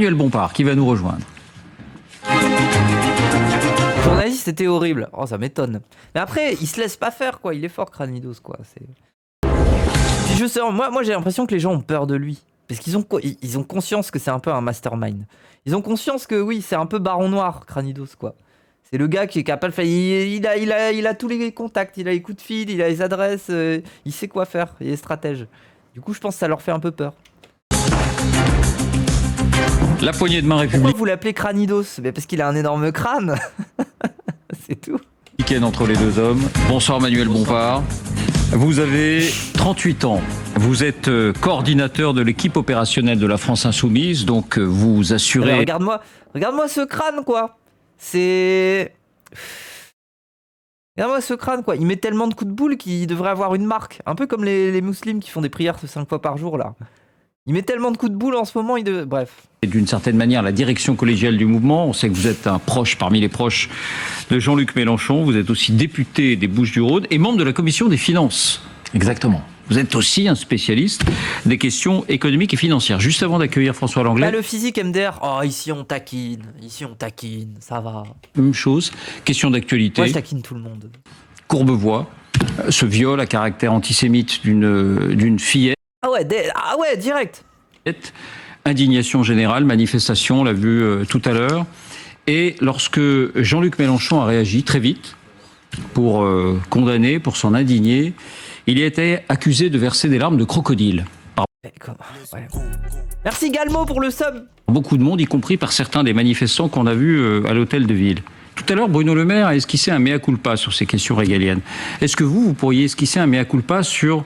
Manuel Bompard qui va nous rejoindre. Journaliste, c'était horrible. Oh, ça m'étonne. Mais après, il se laisse pas faire, quoi. Il est fort, Cranidos, quoi. Puis je sais, moi j'ai l'impression que les gens ont peur de lui. Parce qu'ils ont conscience que c'est un peu un mastermind. Ils ont conscience que, oui, c'est un peu Baron Noir, Cranidos, quoi. C'est le gars qui est capable... Il a tous les contacts, il a les coups de fil, il a les adresses, il sait quoi faire, il est stratège. Du coup, je pense que ça leur fait un peu peur. La poignée de main Pourquoi républicaine vous l'appelez Cranidos? Mais parce qu'il a un énorme crâne. C'est tout. entre les deux hommes. Bonsoir Manuel Bompard. Vous avez 38 ans. Vous êtes coordinateur de l'équipe opérationnelle de la France Insoumise, donc vous assurez... Alors, regarde-moi ce crâne, quoi. C'est... Regarde-moi ce crâne, quoi. Il met tellement de coups de boule qu'il devrait avoir une marque. Un peu comme les musulmans qui font des prières 5 fois par jour, là. Il met tellement de coups de boule en ce moment, bref. Et d'une certaine manière, la direction collégiale du mouvement, on sait que vous êtes un proche parmi les proches de Jean-Luc Mélenchon, vous êtes aussi député des Bouches-du-Rhône et membre de la commission des finances. Exactement. Vous êtes aussi un spécialiste des questions économiques et financières. Juste avant d'accueillir François Langlais... Là, le physique MDR, oh, ici on taquine, ça va. Même chose, question d'actualité. Moi, je taquine tout le monde. Courbevoie, ce viol à caractère antisémite d'une fillette. Ah ouais, direct. Indignation générale, manifestation, on l'a vu tout à l'heure. Et lorsque Jean-Luc Mélenchon a réagi très vite pour condamner, pour s'en indigner, il a été accusé de verser des larmes de crocodile. Ouais. Merci Galmo pour le sub. Beaucoup de monde, y compris par certains des manifestants qu'on a vus à l'hôtel de ville. Tout à l'heure, Bruno Le Maire a esquissé un mea culpa sur ces questions régaliennes. Est-ce que vous pourriez esquisser un mea culpa sur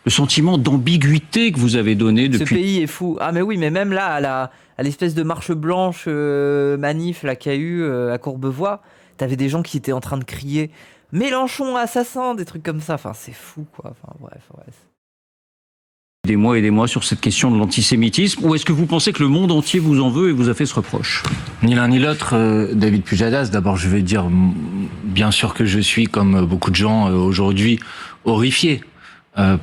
le sentiment d'ambiguïté que vous avez donné depuis... Ce pays est fou. Ah mais oui, mais même là, à l'espèce de marche blanche manif là qu'il y a eu à Courbevoie, t'avais des gens qui étaient en train de crier « Mélenchon assassin !» des trucs comme ça. Enfin, c'est fou, quoi. Enfin, bref, ouais. Des mois et des mois sur cette question de l'antisémitisme, ou est-ce que vous pensez que le monde entier vous en veut et vous a fait ce reproche? Ni l'un ni l'autre, David Pujadas. D'abord, je vais dire, bien sûr que je suis, comme beaucoup de gens aujourd'hui, horrifié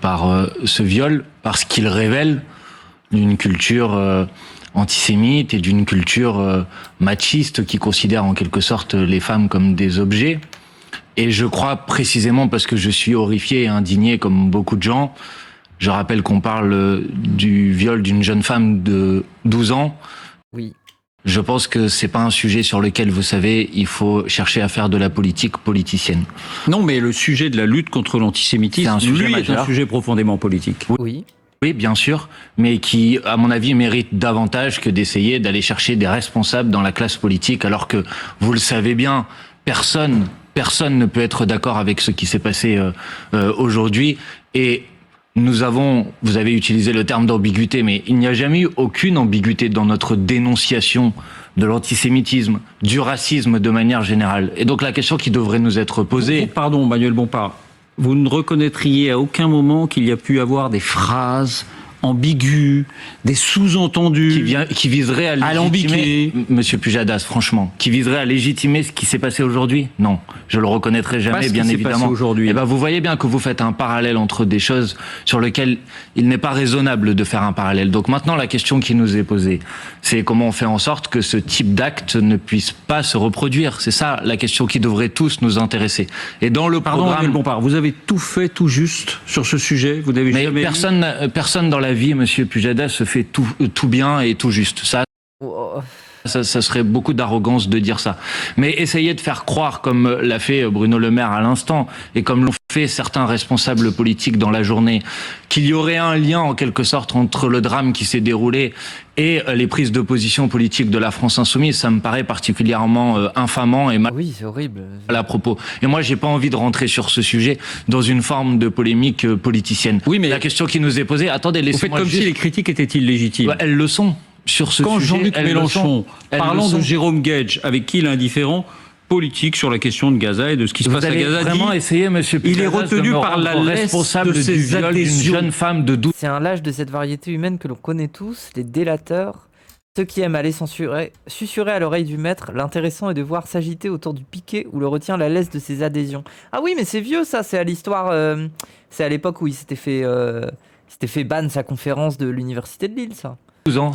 par ce viol, parce qu'il révèle d'une culture antisémite et d'une culture machiste qui considère en quelque sorte les femmes comme des objets. Et je crois précisément parce que je suis horrifié et indigné comme beaucoup de gens. Je rappelle qu'on parle du viol d'une jeune femme de 12 ans. Oui. Je pense que c'est pas un sujet sur lequel, vous savez, il faut chercher à faire de la politique politicienne. Non, mais le sujet de la lutte contre l'antisémitisme, lui, est un sujet profondément politique. Oui. Oui, bien sûr, mais qui, à mon avis, mérite davantage que d'essayer d'aller chercher des responsables dans la classe politique, alors que, vous le savez bien, personne ne peut être d'accord avec ce qui s'est passé aujourd'hui. Et vous avez utilisé le terme d'ambiguïté, mais il n'y a jamais eu aucune ambiguïté dans notre dénonciation de l'antisémitisme, du racisme de manière générale. Et donc la question qui devrait nous être posée... Pardon, Manuel Bompard, vous ne reconnaîtriez à aucun moment qu'il y a pu avoir des phrases ambiguës, des sous-entendus qui viseraient à légitimer, Monsieur Pujadas, franchement, qui viseraient à légitimer ce qui s'est passé aujourd'hui? Non, je le reconnaîtrai jamais, bien évidemment. Aujourd'hui. Eh ben, vous voyez bien que vous faites un parallèle entre des choses sur lesquelles il n'est pas raisonnable de faire un parallèle. Donc maintenant, la question qui nous est posée, c'est comment on fait en sorte que ce type d'acte ne puisse pas se reproduire. C'est ça la question qui devrait tous nous intéresser. Et dans le programme... Manuel Bompard, vous avez tout fait tout juste sur ce sujet. Vous n'avez jamais... Personne dans la vie, Monsieur Pujadas, se fait tout bien et tout juste. Ça serait beaucoup d'arrogance de dire ça. Mais essayez de faire croire, comme l'a fait Bruno Le Maire à l'instant, et comme l'ont fait certains responsables politiques dans la journée, qu'il y aurait un lien en quelque sorte entre le drame qui s'est déroulé et les prises de position politiques de la France Insoumise, ça me paraît particulièrement infamant et mal. Oui, c'est horrible. À propos. Et moi, j'ai pas envie de rentrer sur ce sujet dans une forme de polémique politicienne. Oui, mais la question qui nous est posée, attendez, laissez-moi vous faites comme si les critiques étaient illégitimes. Ouais, elles le sont. Sur ce Quand sujet, Jean-Luc Mélenchon, parlant de Jérôme Gage, avec qui il est indifférent politique sur la question de Gaza et de ce qui se passe à Gaza, vraiment essayé, Monsieur Pujadas, il est retenu par la laisse responsable de du ses viol d'une adhésions. jeune femme de 12 ans. C'est un lâche de cette variété humaine que l'on connaît tous, les délateurs, ceux qui aiment aller susurrer à l'oreille du maître. L'intéressant est de voir s'agiter autour du piquet où le retient la laisse de ses adhésions. Ah oui, mais c'est vieux ça, c'est à l'histoire, c'est à l'époque où il s'était fait ban sa conférence de l'université de Lille, ça.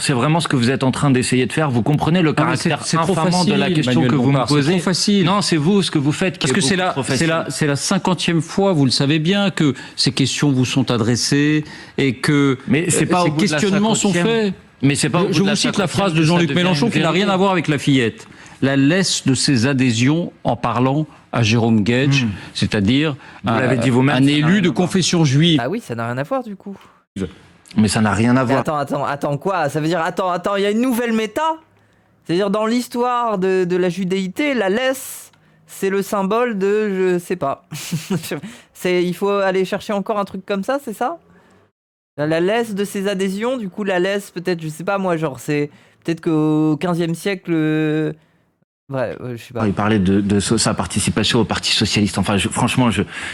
C'est vraiment ce que vous êtes en train d'essayer de faire. Vous comprenez le caractère c'est trop infamant facile, de la question Emmanuel que vous me Bompard, c'est posez. trop facile. Non, c'est vous ce que vous faites. Parce que c'est la 50e fois, vous le savez bien, que ces questions vous sont adressées et que Mais c'est pas au ces bout de la questionnements sont 50e. faits. Mais c'est pas au bout Je de la vous cite la 50e phrase de que ça Jean-Luc devient Mélenchon une qui n'a rien vérité. à voir avec la fillette. La laisse de ses adhésions en parlant à Jérôme Guedj, c'est-à-dire l'avez dit vous-même, un ça n'a élu rien de à voir. confession juive. Ah oui, ça n'a rien à voir du coup. Mais ça n'a rien à Mais voir. attends, quoi? Ça veut dire, il y a une nouvelle méta? C'est-à-dire, dans l'histoire de la judéité, la laisse, c'est le symbole de, je sais pas. Il faut aller chercher encore un truc comme ça, c'est ça? La laisse de ses adhésions, du coup, la laisse, peut-être, je sais pas moi, genre, c'est peut-être qu'au 15e siècle. Ouais, je sais pas. Il parlait de sa participation au Parti Socialiste. Enfin, franchement,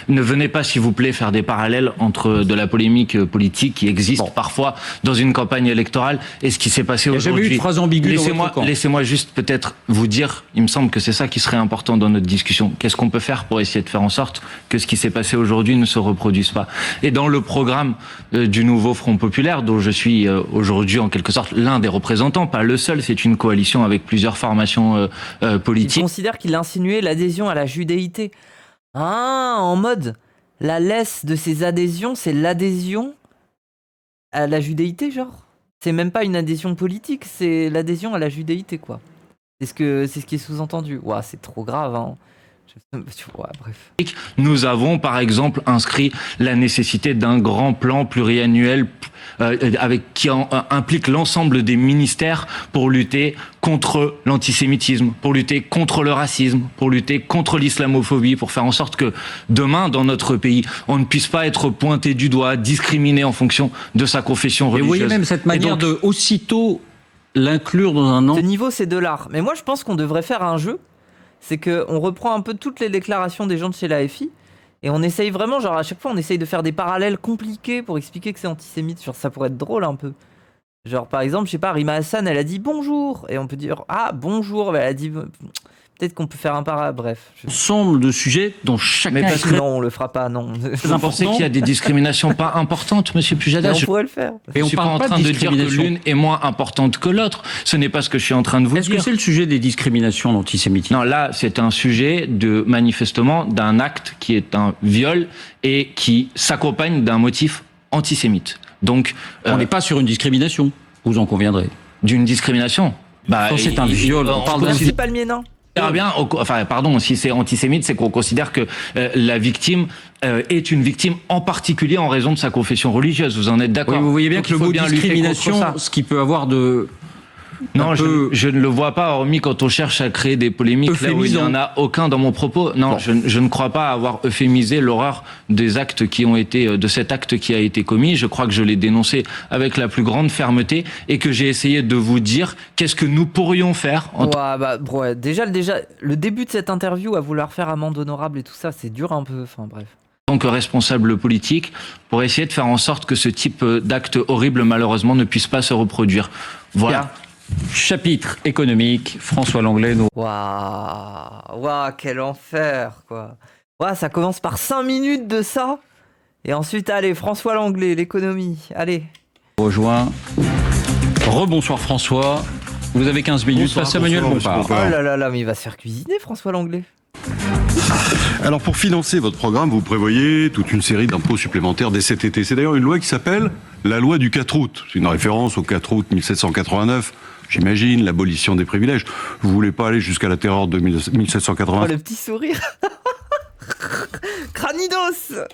ne venez pas, s'il vous plaît, faire des parallèles entre de la polémique politique qui existe parfois dans une campagne électorale et ce qui s'est passé Il n'y a jamais eu aujourd'hui. de phrase ambiguë dans votre camp. Laissez-moi juste peut-être vous dire, il me semble que c'est ça qui serait important dans notre discussion. Qu'est-ce qu'on peut faire pour essayer de faire en sorte que ce qui s'est passé aujourd'hui ne se reproduise pas? Et dans le programme du nouveau Front Populaire, dont je suis aujourd'hui en quelque sorte l'un des représentants, pas le seul, c'est une coalition avec plusieurs formations Il politique. considère qu'il a insinué l'adhésion à la judéité. Ah, en mode, la laisse de ses adhésions, c'est l'adhésion à la judéité, genre. C'est même pas une adhésion politique, c'est l'adhésion à la judéité, quoi. C'est ce qui est sous-entendu. Ouah, c'est trop grave, hein. Ouais, bref. Nous avons par exemple inscrit la nécessité d'un grand plan pluriannuel qui implique l'ensemble des ministères pour lutter contre l'antisémitisme, pour lutter contre le racisme, pour lutter contre l'islamophobie, pour faire en sorte que demain dans notre pays on ne puisse pas être pointé du doigt, discriminé en fonction de sa confession Et religieuse. vous voyez même cette manière de aussitôt l'inclure dans un an. Ce niveau, c'est de l'art. Mais moi, je pense qu'on devrait faire un jeu. C'est qu'on reprend un peu toutes les déclarations des gens de chez l'AFI et on essaye vraiment, genre à chaque fois, on essaye de faire des parallèles compliqués pour expliquer que c'est antisémite. Genre, ça pourrait être drôle un peu. Genre, par exemple, je sais pas, Rima Hassan, elle a dit bonjour. Et on peut dire, ah, bonjour. Mais elle a dit, peut-être qu'on peut faire un parallèle. Bref. Ensemble de sujets dont chacun Mais parce que Non, on le fera pas, non. vous pensez qu'il y a des discriminations pas importantes, monsieur Mais Pujadas? on pourrait le faire. Je ne suis pas en train de dire que l'une est moins importante que l'autre. Ce n'est pas ce que je suis en train de vous Est-ce que dire. c'est le sujet des discriminations d'antisémitisme? Non, là, c'est un sujet de manifestement d'un acte qui est un viol et qui s'accompagne d'un motif antisémite. Donc, On n'est pas sur une discrimination, vous en conviendrez. d'une discrimination. Bah, Quand c'est un viol, on parle Merci d'un... Palmier, non? bien, enfin, pardon, si c'est antisémite, c'est qu'on considère que la victime est une victime en particulier en raison de sa confession religieuse. Vous en êtes d'accord? Oui, vous voyez bien Donc, que le il faut mot bien lutter contre discrimination, ça. ce qui peut avoir de... Non, un peu je ne le vois pas, hormis quand on cherche à créer des polémiques là où il n'y en a aucun dans mon propos. Non, Bon. je ne crois pas avoir euphémisé l'horreur des actes qui ont été, de cet acte qui a été commis. Je crois que je l'ai dénoncé avec la plus grande fermeté et que j'ai essayé de vous dire qu'est-ce que nous pourrions faire en Ouais, déjà, le début de cette interview à vouloir faire amende honorable et tout ça, c'est dur un peu. Enfin, bref. tant que responsable politique pour essayer de faire en sorte que ce type d'acte horrible, malheureusement, ne puisse pas se reproduire. Voilà. Chapitre économique, François Langlais. Waouh, quel enfer, quoi. Waouh, ça commence par 5 minutes de ça. Et ensuite, allez, François Langlais, l'économie, allez. Rejoint. Rebonsoir François. Vous avez 15 minutes Bonsoir, face à Emmanuel bonsoir, Bompard. monsieur Oh là là, mais il va se faire cuisiner, François Langlais. Alors pour financer votre programme, vous prévoyez toute une série d'impôts supplémentaires dès cet été. C'est d'ailleurs une loi qui s'appelle la loi du 4 août. C'est une référence au 4 août 1789. J'imagine l'abolition des privilèges. Vous voulez pas aller jusqu'à la terreur de Oh, 1793. le petit sourire. Cranidos.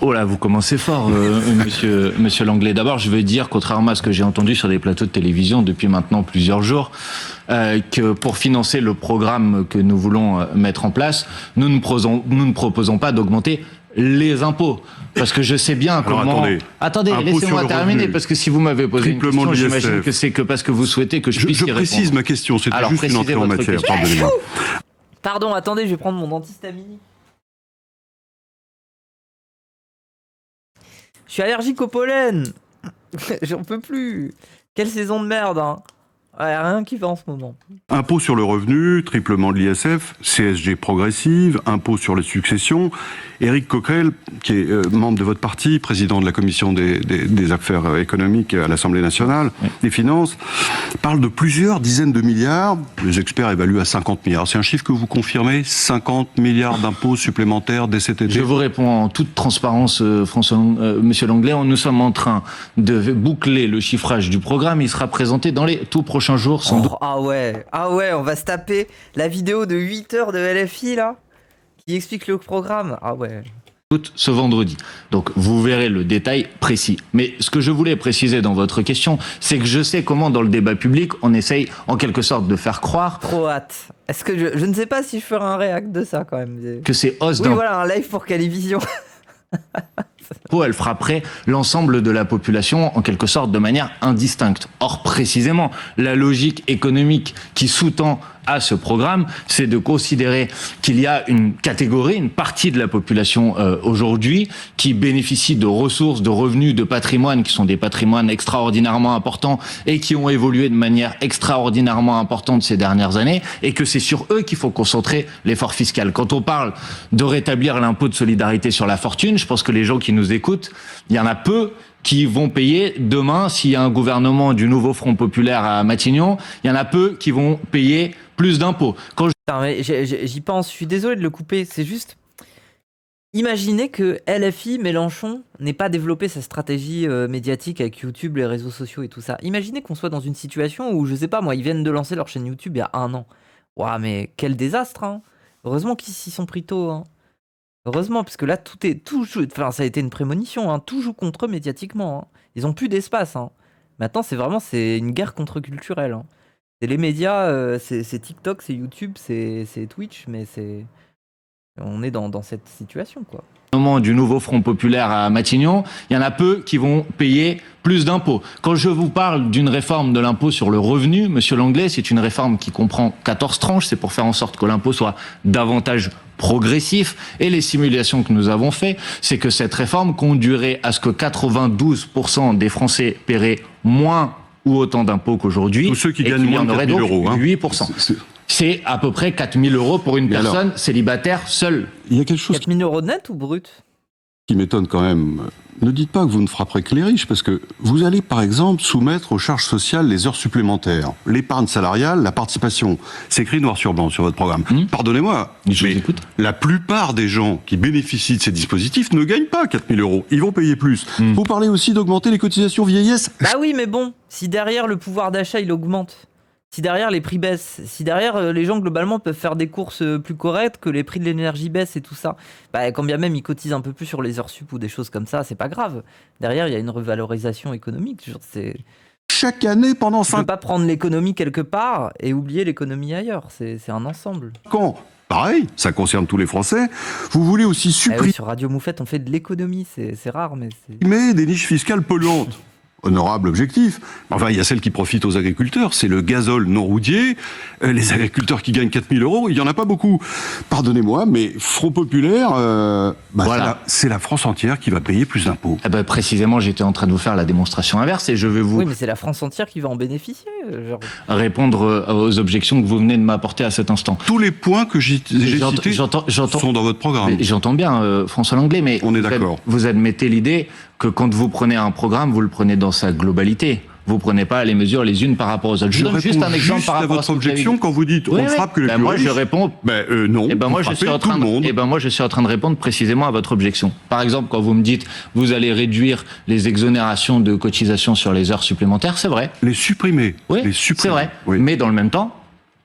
Oh là, vous commencez fort, monsieur Langlais. D'abord, je veux dire, contrairement à ce que j'ai entendu sur des plateaux de télévision depuis maintenant plusieurs jours, que pour financer le programme que nous voulons mettre en place, nous ne proposons pas d'augmenter les impôts. Parce que je sais bien Alors, comment... attendez, impôt laissez-moi sur le terminer, revenu. parce que si vous m'avez posé une Triplement question, de l'ISF. j'imagine que c'est que parce que vous souhaitez que je puisse y Je répondre. précise ma question, c'était Alors, juste une précisez entrée en votre matière, question. pardonnez-moi. Pardon, attendez, je vais prendre mon antihistaminique. Je suis allergique au pollen. J'en peux plus. Quelle saison de merde, hein. Ouais, rien qui va en ce moment. Impôt sur le revenu, triplement de l'ISF, CSG progressive, impôt sur les successions. Éric Coquerel, qui est membre de votre parti, président de la commission des affaires économiques à l'Assemblée nationale, des finances, parle de plusieurs dizaines de milliards. Les experts évaluent à 50 milliards. C'est un chiffre que vous confirmez, 50 milliards d'impôts supplémentaires dès cet été? Je vous réponds en toute transparence, Monsieur Langlais. Nous sommes en train de boucler le chiffrage du programme. Il sera présenté dans les tout prochains jours, sans doute. Ah ouais, on va se taper la vidéo de 8 heures de LFI là, qui explique le programme. Ah ouais. Ce vendredi. Donc vous verrez le détail précis. Mais ce que je voulais préciser dans votre question, c'est que je sais comment dans le débat public, on essaye en quelque sorte de faire croire Trop hâte. Est-ce que je ne sais pas si je ferai un réact de ça quand même. que ces hausses Oui d'impôts, voilà, un live pour Calivision. elles frapperaient l'ensemble de la population en quelque sorte de manière indistincte. Or précisément, la logique économique qui sous-tend à ce programme, c'est de considérer qu'il y a une catégorie, une partie de la population aujourd'hui qui bénéficie de ressources, de revenus, de patrimoine qui sont des patrimoines extraordinairement importants et qui ont évolué de manière extraordinairement importante ces dernières années, et que c'est sur eux qu'il faut concentrer l'effort fiscal. Quand on parle de rétablir l'impôt de solidarité sur la fortune, je pense que les gens qui nous écoutent, il y en a peu qui vont payer demain s'il y a un gouvernement du nouveau Front populaire à Matignon. Il y en a peu qui vont payer plus d'impôts. Putain, mais j'y pense, je suis désolé de le couper, c'est juste... Imaginez que LFI, Mélenchon, n'ait pas développé sa stratégie médiatique avec YouTube, les réseaux sociaux et tout ça. Imaginez qu'on soit dans une situation où, je sais pas moi, ils viennent de lancer leur chaîne YouTube il y a 1 an. Ouah, mais quel désastre, hein. Heureusement qu'ils s'y sont pris tôt, hein. Heureusement, parce que là, enfin, ça a été une prémonition, hein. Tout joue contre eux médiatiquement, hein. Ils ont plus d'espace, hein. Maintenant, c'est une guerre contre-culturelle, hein. C'est les médias, c'est TikTok, c'est YouTube, c'est Twitch, mais on est dans cette situation, quoi. Au moment du nouveau Front populaire à Matignon, il y en a peu qui vont payer plus d'impôts. Quand je vous parle d'une réforme de l'impôt sur le revenu, Monsieur Langlais, c'est une réforme qui comprend 14 tranches, c'est pour faire en sorte que l'impôt soit davantage progressif. Et les simulations que nous avons fait, c'est que cette réforme conduirait à ce que 92% des Français paieraient moins ou autant d'impôts qu'aujourd'hui. Tous ceux qui gagnent moins de 4 000 euros. 8%. C'est à peu près 4 000 euros pour une personne célibataire seule. Il y a quelque chose 4 000 euros net ou brut? qui m'étonne quand même. Ne dites pas que vous ne frapperez que les riches, parce que vous allez par exemple soumettre aux charges sociales les heures supplémentaires, l'épargne salariale, la participation. C'est écrit noir sur blanc sur votre programme. Pardonnez-moi, Je vous mais écoute. la plupart des gens qui bénéficient de ces dispositifs ne gagnent pas 4 000 euros. Ils vont payer plus. Vous parlez aussi d'augmenter les cotisations vieillesse. Bah oui, mais bon, si derrière le pouvoir d'achat il augmente, si derrière les prix baissent, si derrière les gens globalement peuvent faire des courses plus correctes, que les prix de l'énergie baissent et tout ça, bah quand bien même ils cotisent un peu plus sur les heures sup ou des choses comme ça, c'est pas grave. Derrière il y a une revalorisation économique. Chaque année pendant On peut 5 pas prendre l'économie quelque part et oublier l'économie ailleurs. C'est un ensemble. ans. Pareil, ça concerne tous les Français. Vous voulez aussi Eh supprimer oui, sur Radio Moufette on fait de l'économie, c'est rare mais c'est... des niches fiscales polluantes. Honorable objectif. Enfin, il y a celles qui profitent aux agriculteurs. C'est le gazole non routier. Les agriculteurs qui gagnent 4 000 euros, il n'y en a pas beaucoup. Pardonnez-moi, mais Front populaire, Voilà. c'est la France entière qui va payer plus d'impôts. Eh ben, précisément, j'étais en train de vous faire la démonstration inverse et je vais vous Oui mais c'est la France entière qui va en bénéficier. Genre... répondre aux objections que vous venez de m'apporter à cet instant. Tous les points que j'ai cités J'entends- sont dans votre programme. J'entends bien, François Langlais, mais On est d'accord. Vous admettez l'idée que quand vous prenez un programme, vous le prenez dans sa globalité. Vous prenez pas les mesures les unes par rapport aux autres. Je Je donne réponds juste un exemple par à rapport à votre ce que vous avez objection dit. quand vous dites Oui, on oui. frappe que les Ben plus moi, riches. je réponds. Non, Eh ben vous moi, je suis frappez en tout train le monde. je suis en train de répondre précisément à votre objection. Par exemple, quand vous me dites vous allez réduire les exonérations de cotisations sur les heures supplémentaires, c'est vrai. Les supprimer. Oui, Les c'est supprimer. vrai. Oui. Mais dans le même temps,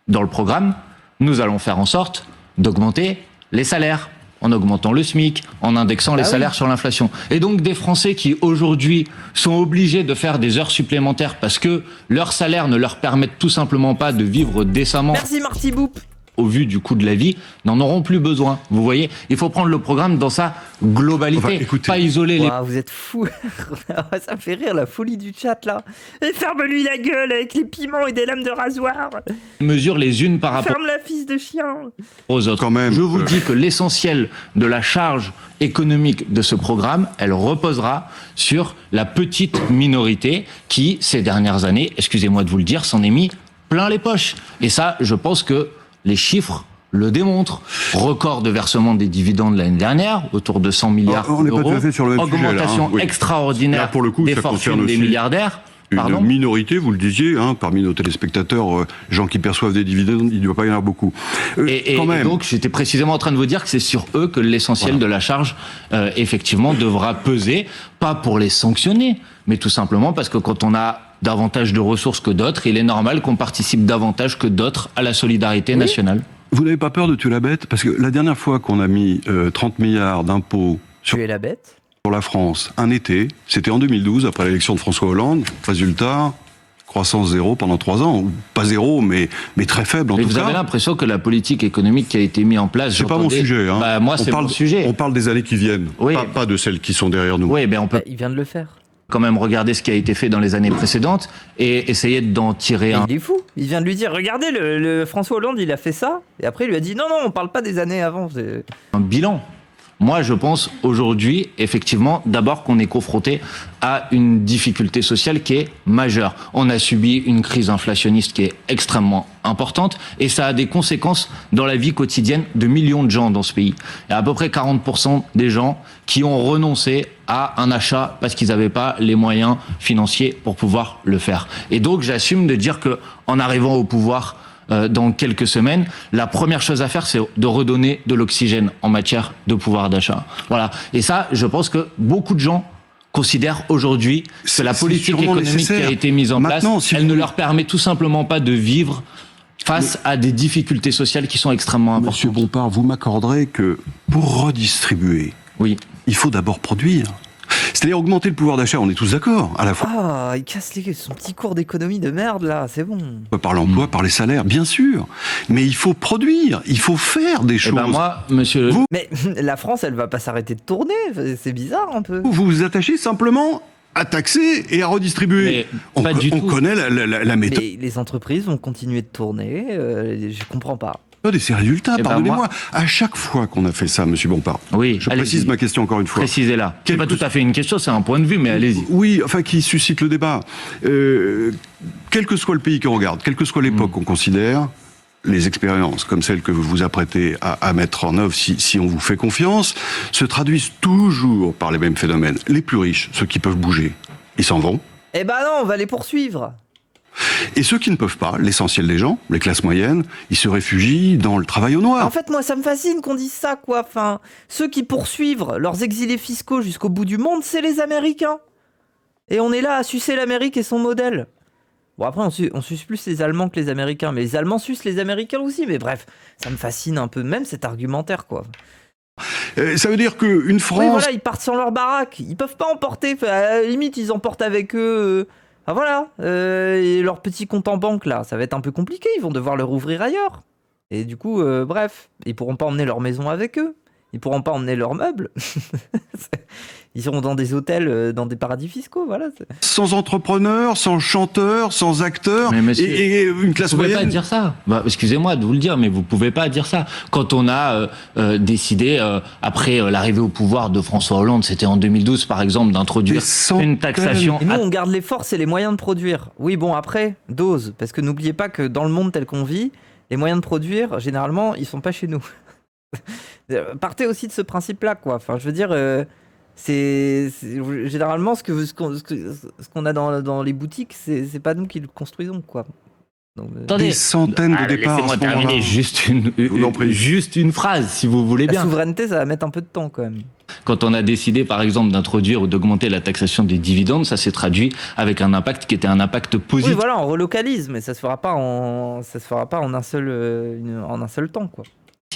dans le programme, nous allons faire en sorte d'augmenter les salaires en augmentant le SMIC, en indexant les salaires sur l'inflation. Et donc des Français qui aujourd'hui sont obligés de faire des heures supplémentaires parce que leur salaire ne leur permet tout simplement pas de vivre décemment. Merci Marty Boop. au vu du coût de la vie, n'en auront plus besoin. Vous voyez, il faut prendre le programme dans sa globalité, Enfin, écoutez, pas isoler les... Ouah, vous êtes fous. Ça me fait rire la folie du chat là. Et ferme-lui la gueule avec les piments et des lames de rasoir. mesures les unes par rapport Ferme la fils de chien. aux autres. Quand même, Je vous dis que l'essentiel de la charge économique de ce programme, elle reposera sur la petite minorité qui, ces dernières années, excusez-moi de vous le dire, s'en est mis plein les poches. Et ça, je pense que les chiffres le démontrent. Record de versement des dividendes l'année dernière, autour de 100 milliards on n'est pas d'euros. tout à fait sur le même sujet, là, Augmentation hein. Oui. extraordinaire Là, pour le coup, des ça concerne fortunes des aussi milliardaires. Pardon. Une minorité, vous le disiez, hein, parmi nos téléspectateurs, gens qui perçoivent des dividendes, il ne doit pas y en avoir beaucoup. Et Quand même. donc, j'étais précisément en train de vous dire que c'est sur eux que l'essentiel de la charge, effectivement, devra peser, pas pour les sanctionner, mais tout simplement parce que quand on a davantage de ressources que d'autres, il est normal qu'on participe davantage que d'autres à la solidarité nationale. Vous n'avez pas peur de tuer la bête? Parce que la dernière fois qu'on a mis 30 milliards d'impôts sur Tu es la bête. la France un été, c'était en 2012, après l'élection de François Hollande. Résultat, croissance zéro pendant 3 ans. Ou pas zéro, mais très faible en Mais tout vous cas. avez l'impression que la politique économique qui a été mise en place... C'est pas mon j'entendais- sujet. Hein. Bah, moi, c'est mon sujet. On parle des années qui viennent, Oui. pas de celles qui sont derrière nous. Oui, ben on peut Bah, il vient de le faire. quand même regarder ce qui a été fait dans les années précédentes et essayer d'en tirer Et un il est fou. Il vient de lui dire regardez, le François Hollande, il a fait ça. Et après, il lui a dit non, on parle pas des années avant. bilan. Moi, je pense aujourd'hui, effectivement, d'abord qu'on est confronté à une difficulté sociale qui est majeure. On a subi une crise inflationniste qui est extrêmement importante et ça a des conséquences dans la vie quotidienne de millions de gens dans ce pays. Il y a à peu près 40% des gens qui ont renoncé à un achat parce qu'ils n'avaient pas les moyens financiers pour pouvoir le faire. Et donc, j'assume de dire que, en arrivant au pouvoir dans quelques semaines, la première chose à faire, c'est de redonner de l'oxygène en matière de pouvoir d'achat. Voilà. Et ça, je pense que beaucoup de gens considèrent aujourd'hui que la C'est politique sûrement économique qui nécessaire. a été mise en Maintenant, place, si elle vous- ne leur permet tout simplement pas de vivre face à des difficultés sociales qui sont extrêmement Monsieur importantes. Bompard, vous m'accorderez que pour redistribuer, Oui. il faut d'abord produire. C'est-à-dire augmenter le pouvoir d'achat, on est tous d'accord, à la fois Ah, il casse son petit cours d'économie de merde là, c'est bon. par l'emploi, par les salaires, bien sûr. Mais il faut produire, il faut faire des Eh choses. ben moi, monsieur... Vous- Mais la France, elle va pas s'arrêter de tourner. C'est bizarre un peu. Vous vous attachez simplement à taxer et à redistribuer. Mais pas du on tout. connaît la méthode Mais les entreprises vont continuer de tourner. Je comprends pas. et ses résultats. Eh ben, Pardonnez-moi. moi- À chaque fois qu'on a fait ça, monsieur Bompard, Oui, je allez-y. précise ma question encore une fois. Précisez-la. C'est pas Quelque- tout à fait une question, c'est un point de vue, mais allez-y. Oui, enfin, qui suscite le débat. Quel que soit le pays qu'on regarde, quelle que soit l'époque qu'on considère, les expériences comme celles que vous vous apprêtez à mettre en œuvre, si on vous fait confiance, se traduisent toujours par les mêmes phénomènes. Les plus riches, ceux qui peuvent bouger, ils s'en vont. Eh ben non, on va les poursuivre. Et ceux qui ne peuvent pas, l'essentiel des gens, les classes moyennes, ils se réfugient dans le travail au noir. En fait, moi, ça me fascine qu'on dise ça, quoi. Enfin, ceux qui poursuivent leurs exilés fiscaux jusqu'au bout du monde, c'est les Américains. Et on est là à sucer l'Amérique et son modèle. Bon, après, on suce plus les Allemands que les Américains, mais les Allemands sucent les Américains aussi. Mais bref, ça me fascine un peu, même cet argumentaire, quoi. Ça veut dire qu'une France... Oui, voilà, ils partent sans leur baraque. Ils peuvent pas emporter. Enfin, à la limite, ils emportent avec eux. Ah voilà, et leur petit compte en banque là, ça va être un peu compliqué. Ils vont devoir le rouvrir ailleurs. Et du coup, bref, ils pourront pas emmener leur maison avec eux. Ils pourront pas emmener leurs meubles. Ils seront dans des hôtels, dans des paradis fiscaux, voilà. Sans entrepreneurs, sans chanteurs, sans acteurs, Mais monsieur, et une classe Vous pouvez moyenne... pas dire ça. Bah, excusez-moi de vous le dire, mais vous pouvez pas dire ça. Quand on a décidé, après l'arrivée au pouvoir de François Hollande, c'était en 2012 par exemple, d'introduire Des centaines. une taxation... Et nous, on garde les forces et les moyens de produire. Oui, bon, après, dose. Parce que n'oubliez pas que dans le monde tel qu'on vit, les moyens de produire, généralement, ils sont pas chez nous. Partez aussi de ce principe-là, quoi. Enfin, je veux dire, c'est généralement ce qu'on a dans les boutiques, c'est pas nous qui le construisons, quoi. Donc, Attendez. Des centaines de départs. Laissez-moi à ce moment-là. terminer vous en prie. juste une phrase, si vous voulez la bien. souveraineté, ça va mettre un peu de temps, quand même. Quand on a décidé, par exemple, d'introduire ou d'augmenter la taxation des dividendes, ça s'est traduit avec un impact qui était un impact Oui, positif. voilà, on relocalise, mais ça se fera pas en un seul temps, quoi.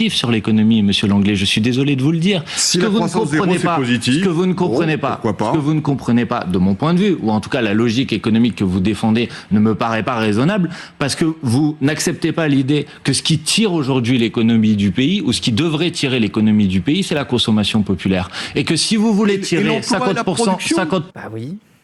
sur l'économie, monsieur Langlais, je suis désolé de vous le dire. Si la croissance zéro, c'est positif, ce que vous ne comprenez bon, pas, pourquoi pas. ce que vous ne comprenez pas, de mon point de vue, ou en tout cas la logique économique que vous défendez ne me paraît pas raisonnable, parce que vous n'acceptez pas l'idée que ce qui tire aujourd'hui l'économie du pays, ou ce qui devrait tirer l'économie du pays, c'est la consommation populaire. Et que si vous voulez tirer l'emploi et la 50%, production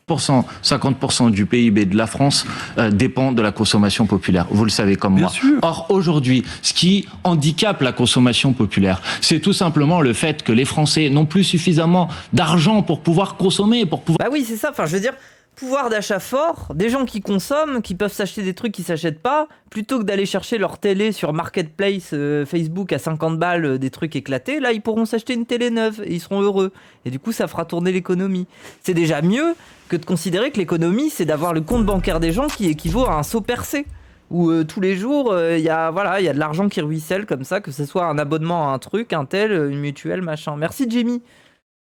50% du PIB de la France dépend de la consommation populaire. Vous le savez comme Bien moi. sûr. Or, aujourd'hui, ce qui handicape la consommation populaire, c'est tout simplement le fait que les Français n'ont plus suffisamment d'argent pour pouvoir consommer, pour pouvoir... Bah oui, c'est ça. Enfin, je veux dire, pouvoir d'achat fort, des gens qui consomment, qui peuvent s'acheter des trucs qui s'achètent pas, plutôt que d'aller chercher leur télé sur Marketplace, Facebook à 50 balles, des trucs éclatés, là, ils pourront s'acheter une télé neuve et ils seront heureux. Et du coup, ça fera tourner l'économie. C'est déjà mieux que de considérer que l'économie, c'est d'avoir le compte bancaire des gens qui équivaut à un seau percé. Où tous les jours, il y a de l'argent qui ruisselle comme ça, que ce soit un abonnement à un truc, un tel, une mutuelle, machin. Merci, Jimmy.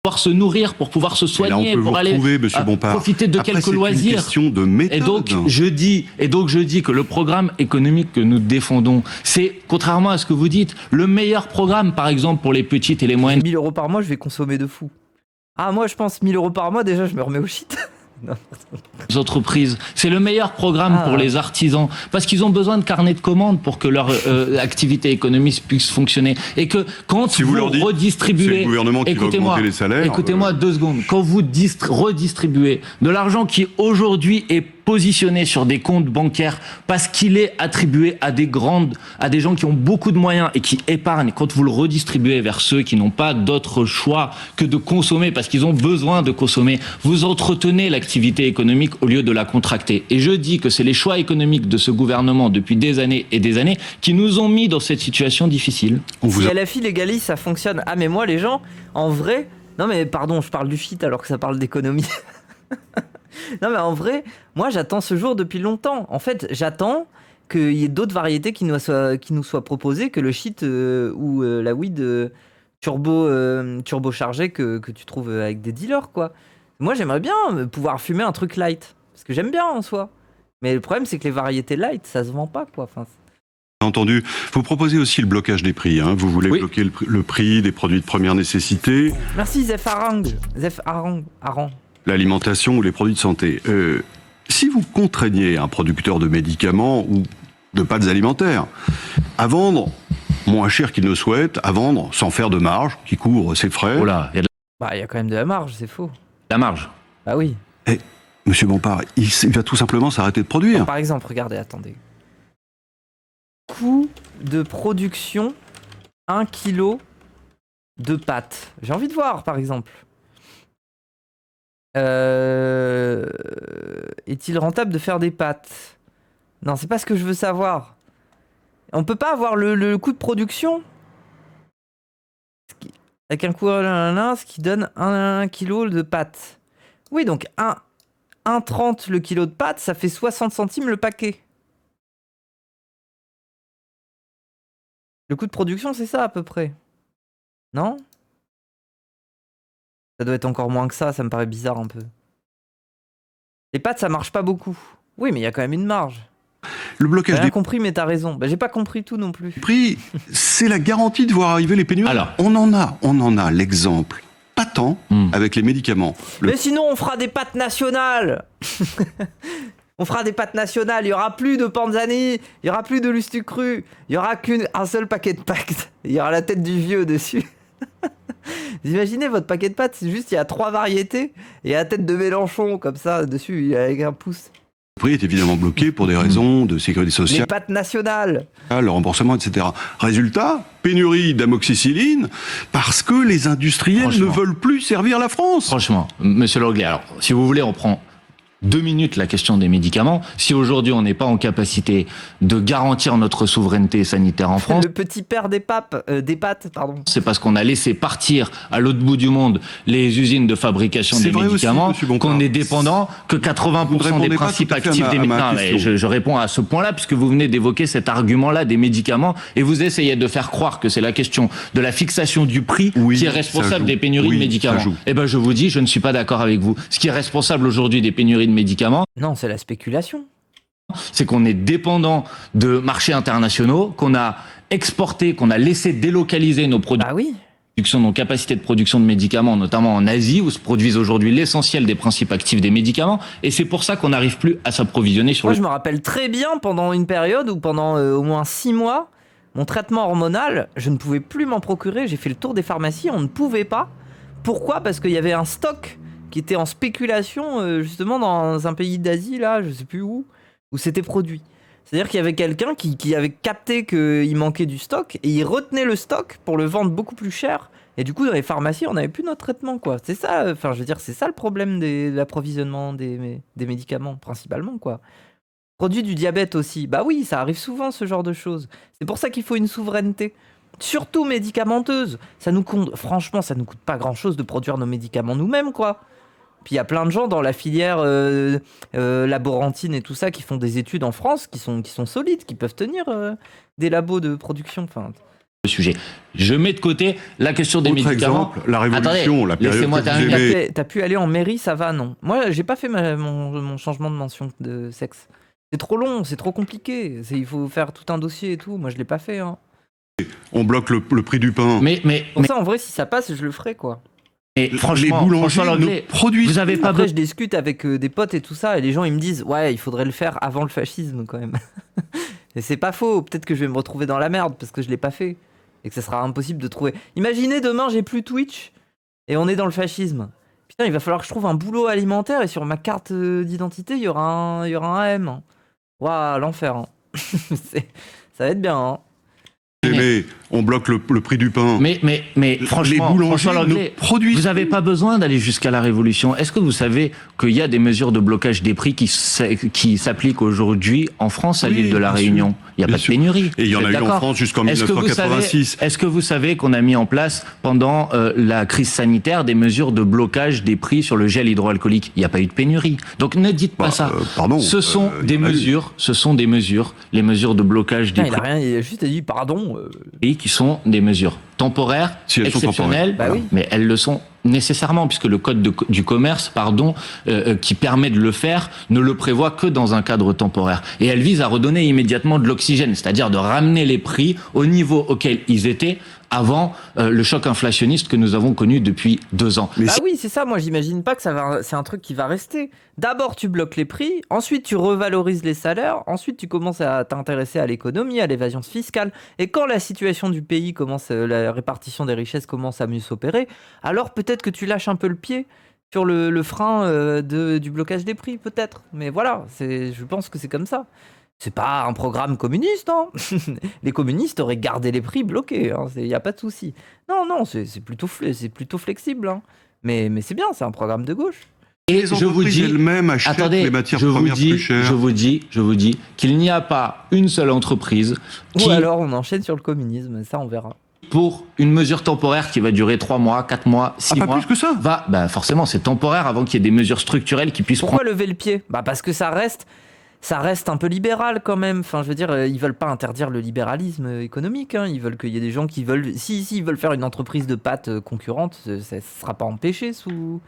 pouvoir se nourrir, pour pouvoir se Et là, on soigner, peut vous pour aller retrouver, monsieur Bompard. profiter de Après, quelques c'est loisirs. une question de méthode. Et donc je dis que le programme économique que nous défendons, c'est, contrairement à ce que vous dites, le meilleur programme, par exemple, pour les petites et les moyennes 1000 euros par mois, je vais consommer de fou. Ah, moi, je pense 1000 euros par mois, déjà, je me remets au shit. Non. entreprises. C'est le meilleur programme pour les artisans, parce qu'ils ont besoin de carnet de commandes pour que leur activité économique puisse fonctionner. Et que quand Si vous leur dites, redistribuez... c'est le gouvernement qui va augmenter les salaires. Écoutez-moi 2 secondes. Quand vous redistribuez de l'argent qui aujourd'hui est positionné sur des comptes bancaires parce qu'il est attribué à des gens qui ont beaucoup de moyens et qui épargnent, quand vous le redistribuez vers ceux qui n'ont pas d'autre choix que de consommer parce qu'ils ont besoin de consommer, vous entretenez l'activité économique au lieu de la contracter. Et je dis que c'est les choix économiques de ce gouvernement depuis des années et des années qui nous ont mis dans cette situation difficile. Si LFI légalise, ça fonctionne. Ah, mais moi, les gens, en vrai... Non, mais pardon, je parle du shit alors que ça parle d'économie. Non, mais en vrai, moi, j'attends ce jour depuis longtemps. En fait, j'attends qu'il y ait d'autres variétés qui nous soient proposées que le shit ou la weed turbo-chargée que tu trouves avec des dealers, quoi. Moi, j'aimerais bien pouvoir fumer un truc light. Parce que j'aime bien, en soi. Mais le problème, c'est que les variétés light, ça se vend pas, quoi. Enfin, entendu. Vous proposez aussi le blocage des prix. Hein. Vous voulez bloquer le prix des produits de première nécessité. Merci, Zef Arang. L'alimentation ou les produits de santé. Si vous contraignez un producteur de médicaments ou de pâtes alimentaires à vendre moins cher qu'il ne souhaite, à vendre sans faire de marge, qui couvre ses frais... Oh là, il y a de Bah, il y a quand même de la marge, c'est faux. la marge. Bah oui. Et, monsieur Bompard, il va tout simplement s'arrêter de produire. Par exemple, regardez, attendez. Coût de production 1 kg de pâtes. J'ai envie de voir, par exemple. Est-il rentable de faire des pâtes? Non, c'est pas ce que je veux savoir. On peut pas avoir le coût de production avec un coût ce qui donne 1 kg de pâtes. Oui, donc 1,30 le kilo de pâtes, ça fait 60 centimes le paquet. Le coût de production, c'est ça à peu près. Non? Ça doit être encore moins que ça me paraît bizarre un peu. Les pâtes, ça marche pas beaucoup. Oui, mais il y a quand même une marge. Le blocage J'ai des rien compris, mais t'as raison. Bah, j'ai pas compris tout non plus. prix, c'est la garantie de voir arriver les pénuries. Alors. On en a l'exemple patent avec les médicaments. Mais sinon, on fera des pâtes nationales. On fera des pâtes nationales. Il y aura plus de Panzani, il y aura plus de Lustucru, il y aura qu'un seul paquet de pâtes. Il y aura la tête du vieux dessus. Vous imaginez votre paquet de pâtes, c'est juste il y a 3 variétés et la tête de Mélenchon comme ça dessus avec un pouce. Le prix est évidemment bloqué pour des raisons de sécurité Les sociale, pâtes nationales. le remboursement, etc. Résultat, pénurie d'amoxicilline parce que les industriels ne Franchement. veulent plus servir la France. Franchement, monsieur Langlais, alors, si vous voulez, on prend 2 minutes la question des médicaments. Si aujourd'hui on n'est pas en capacité de garantir notre souveraineté sanitaire en France, Le petit père des pâtes, pardon. c'est parce qu'on a laissé partir à l'autre bout du monde les usines de fabrication C'est des vrai aussi, médicaments, monsieur Bompard. qu'on est dépendant, que Vous ne 80% répondez des pas principes tout à fait actifs des à ma médicaments. question. Je réponds à ce point-là puisque vous venez d'évoquer cet argument-là des médicaments et vous essayez de faire croire que c'est la question de la fixation du prix Oui, qui est ça responsable joue. des pénuries Oui, de ça médicaments. joue. Eh ben, je vous dis, je ne suis pas d'accord avec vous. Ce qui est responsable aujourd'hui des pénuries de médicaments, Non, c'est la spéculation. c'est qu'on est dépendant de marchés internationaux, qu'on a exporté, qu'on a laissé délocaliser nos produits. Bah oui. Nos capacités de production de médicaments, notamment en Asie, où se produisent aujourd'hui l'essentiel des principes actifs des médicaments, et c'est pour ça qu'on n'arrive plus à s'approvisionner sur Moi, je me rappelle très bien pendant une période où pendant au moins 6 mois, mon traitement hormonal, je ne pouvais plus m'en procurer. J'ai fait le tour des pharmacies, on ne pouvait pas. Pourquoi ? Parce qu'il y avait un stock qui était en spéculation justement dans un pays d'Asie, là, je sais plus où c'était produit. C'est-à-dire qu'il y avait quelqu'un qui avait capté qu'il manquait du stock et il retenait le stock pour le vendre beaucoup plus cher. Et du coup, dans les pharmacies, on n'avait plus notre traitement, quoi. C'est ça, enfin, je veux dire, c'est ça le problème de l'approvisionnement des médicaments, principalement, quoi. Produit du diabète aussi. Bah oui, ça arrive souvent, ce genre de choses. C'est pour ça qu'il faut une souveraineté. Surtout médicamenteuse. Franchement, ça nous coûte pas grand-chose de produire nos médicaments nous-mêmes, quoi. Puis il y a plein de gens dans la filière laborantine et tout ça qui font des études en France qui sont solides, qui peuvent tenir des labos de production. Enfin, le sujet. Je mets de côté la question des Autre médicaments. exemple, la Révolution, la période laissez-moi que vous terminer. aimez. t'as pu aller en mairie, ça va, non. Moi, j'ai pas fait mon changement de mention de sexe. C'est trop long, c'est trop compliqué. Il faut faire tout un dossier et tout. Moi, je l'ai pas fait. Hein. On bloque le prix du pain. Pour ça, en vrai, si ça passe, je le ferai, quoi. Mais franchement, les boulangers François Langlais, ne produisent vous avez pas Après, besoin. je discute avec des potes et tout ça, et les gens, ils me disent, ouais, il faudrait le faire avant le fascisme, quand même. Et c'est pas faux. Peut-être que je vais me retrouver dans la merde parce que je l'ai pas fait. Et que ça sera impossible de trouver. Imaginez demain, j'ai plus Twitch, et on est dans le fascisme. Putain, il va falloir que je trouve un boulot alimentaire, et sur ma carte d'identité, il y aura un M. Waouh, l'enfer. Hein. Ça va être bien. Hein. Mais on bloque le prix du pain. Mais franchement, les boulangers François Langlais, ne produisent vous n'avez pas besoin d'aller jusqu'à la Révolution. Est-ce que vous savez qu'il y a des mesures de blocage des prix qui s'appliquent aujourd'hui en France à Oui, l'île de la bien Réunion? sûr. Il n'y a Bien pas de sûr. pénurie. Et il y en Vous a êtes eu en d'accord? France jusqu'en Est-ce que vous 1986. savez- Est-ce que vous savez qu'on a mis en place pendant la crise sanitaire des mesures de blocage des prix sur le gel hydroalcoolique? Il n'y a pas eu de pénurie. Donc ne dites pas Bah, ça. pardon, Ce sont il des y en a eu. mesures, les mesures de blocage des Putain, prix. il a juste dit pardon. Qui sont des mesures temporaires, Si elles sont exceptionnelles, temporaires. Bah oui. mais elles le sont nécessairement, puisque le code du commerce, qui permet de le faire, ne le prévoit que dans un cadre temporaire. Et elle vise à redonner immédiatement de l'oxygène, c'est-à-dire de ramener les prix au niveau auquel ils étaient avant le choc inflationniste que nous avons connu depuis 2 ans. Mais Bah oui, c'est ça. Moi, j'imagine pas que c'est un truc qui va rester. D'abord, tu bloques les prix. Ensuite, tu revalorises les salaires. Ensuite, tu commences à t'intéresser à l'économie, à l'évasion fiscale. Et quand la situation du pays la répartition des richesses commence à mieux s'opérer, alors peut-être que tu lâches un peu le pied sur le frein du blocage des prix, peut-être. Mais voilà, je pense que c'est comme ça. C'est pas un programme communiste, hein. Les communistes auraient gardé les prix bloqués, il n'y a pas de souci. Non, c'est plutôt flexible, hein. Mais c'est bien, c'est un programme de gauche. Et les je vous entreprises dis, elles-mêmes achètent attendez, les matières je vous premières dis, plus chères. je vous dis qu'il n'y a pas une seule entreprise qui, Ou alors on enchaîne sur le communisme, ça on verra. pour une mesure temporaire qui va durer 3 mois, 4 mois, 6 pas mois, plus que ça. forcément c'est temporaire avant qu'il y ait des mesures structurelles qui puissent Pourquoi lever le pied ? Bah parce que ça reste un peu libéral quand même. Enfin, je veux dire, ils veulent pas interdire le libéralisme économique. Hein. Ils veulent qu'il y ait des gens qui veulent. Si ils veulent faire une entreprise de pâtes concurrente, ça ne sera pas empêché sous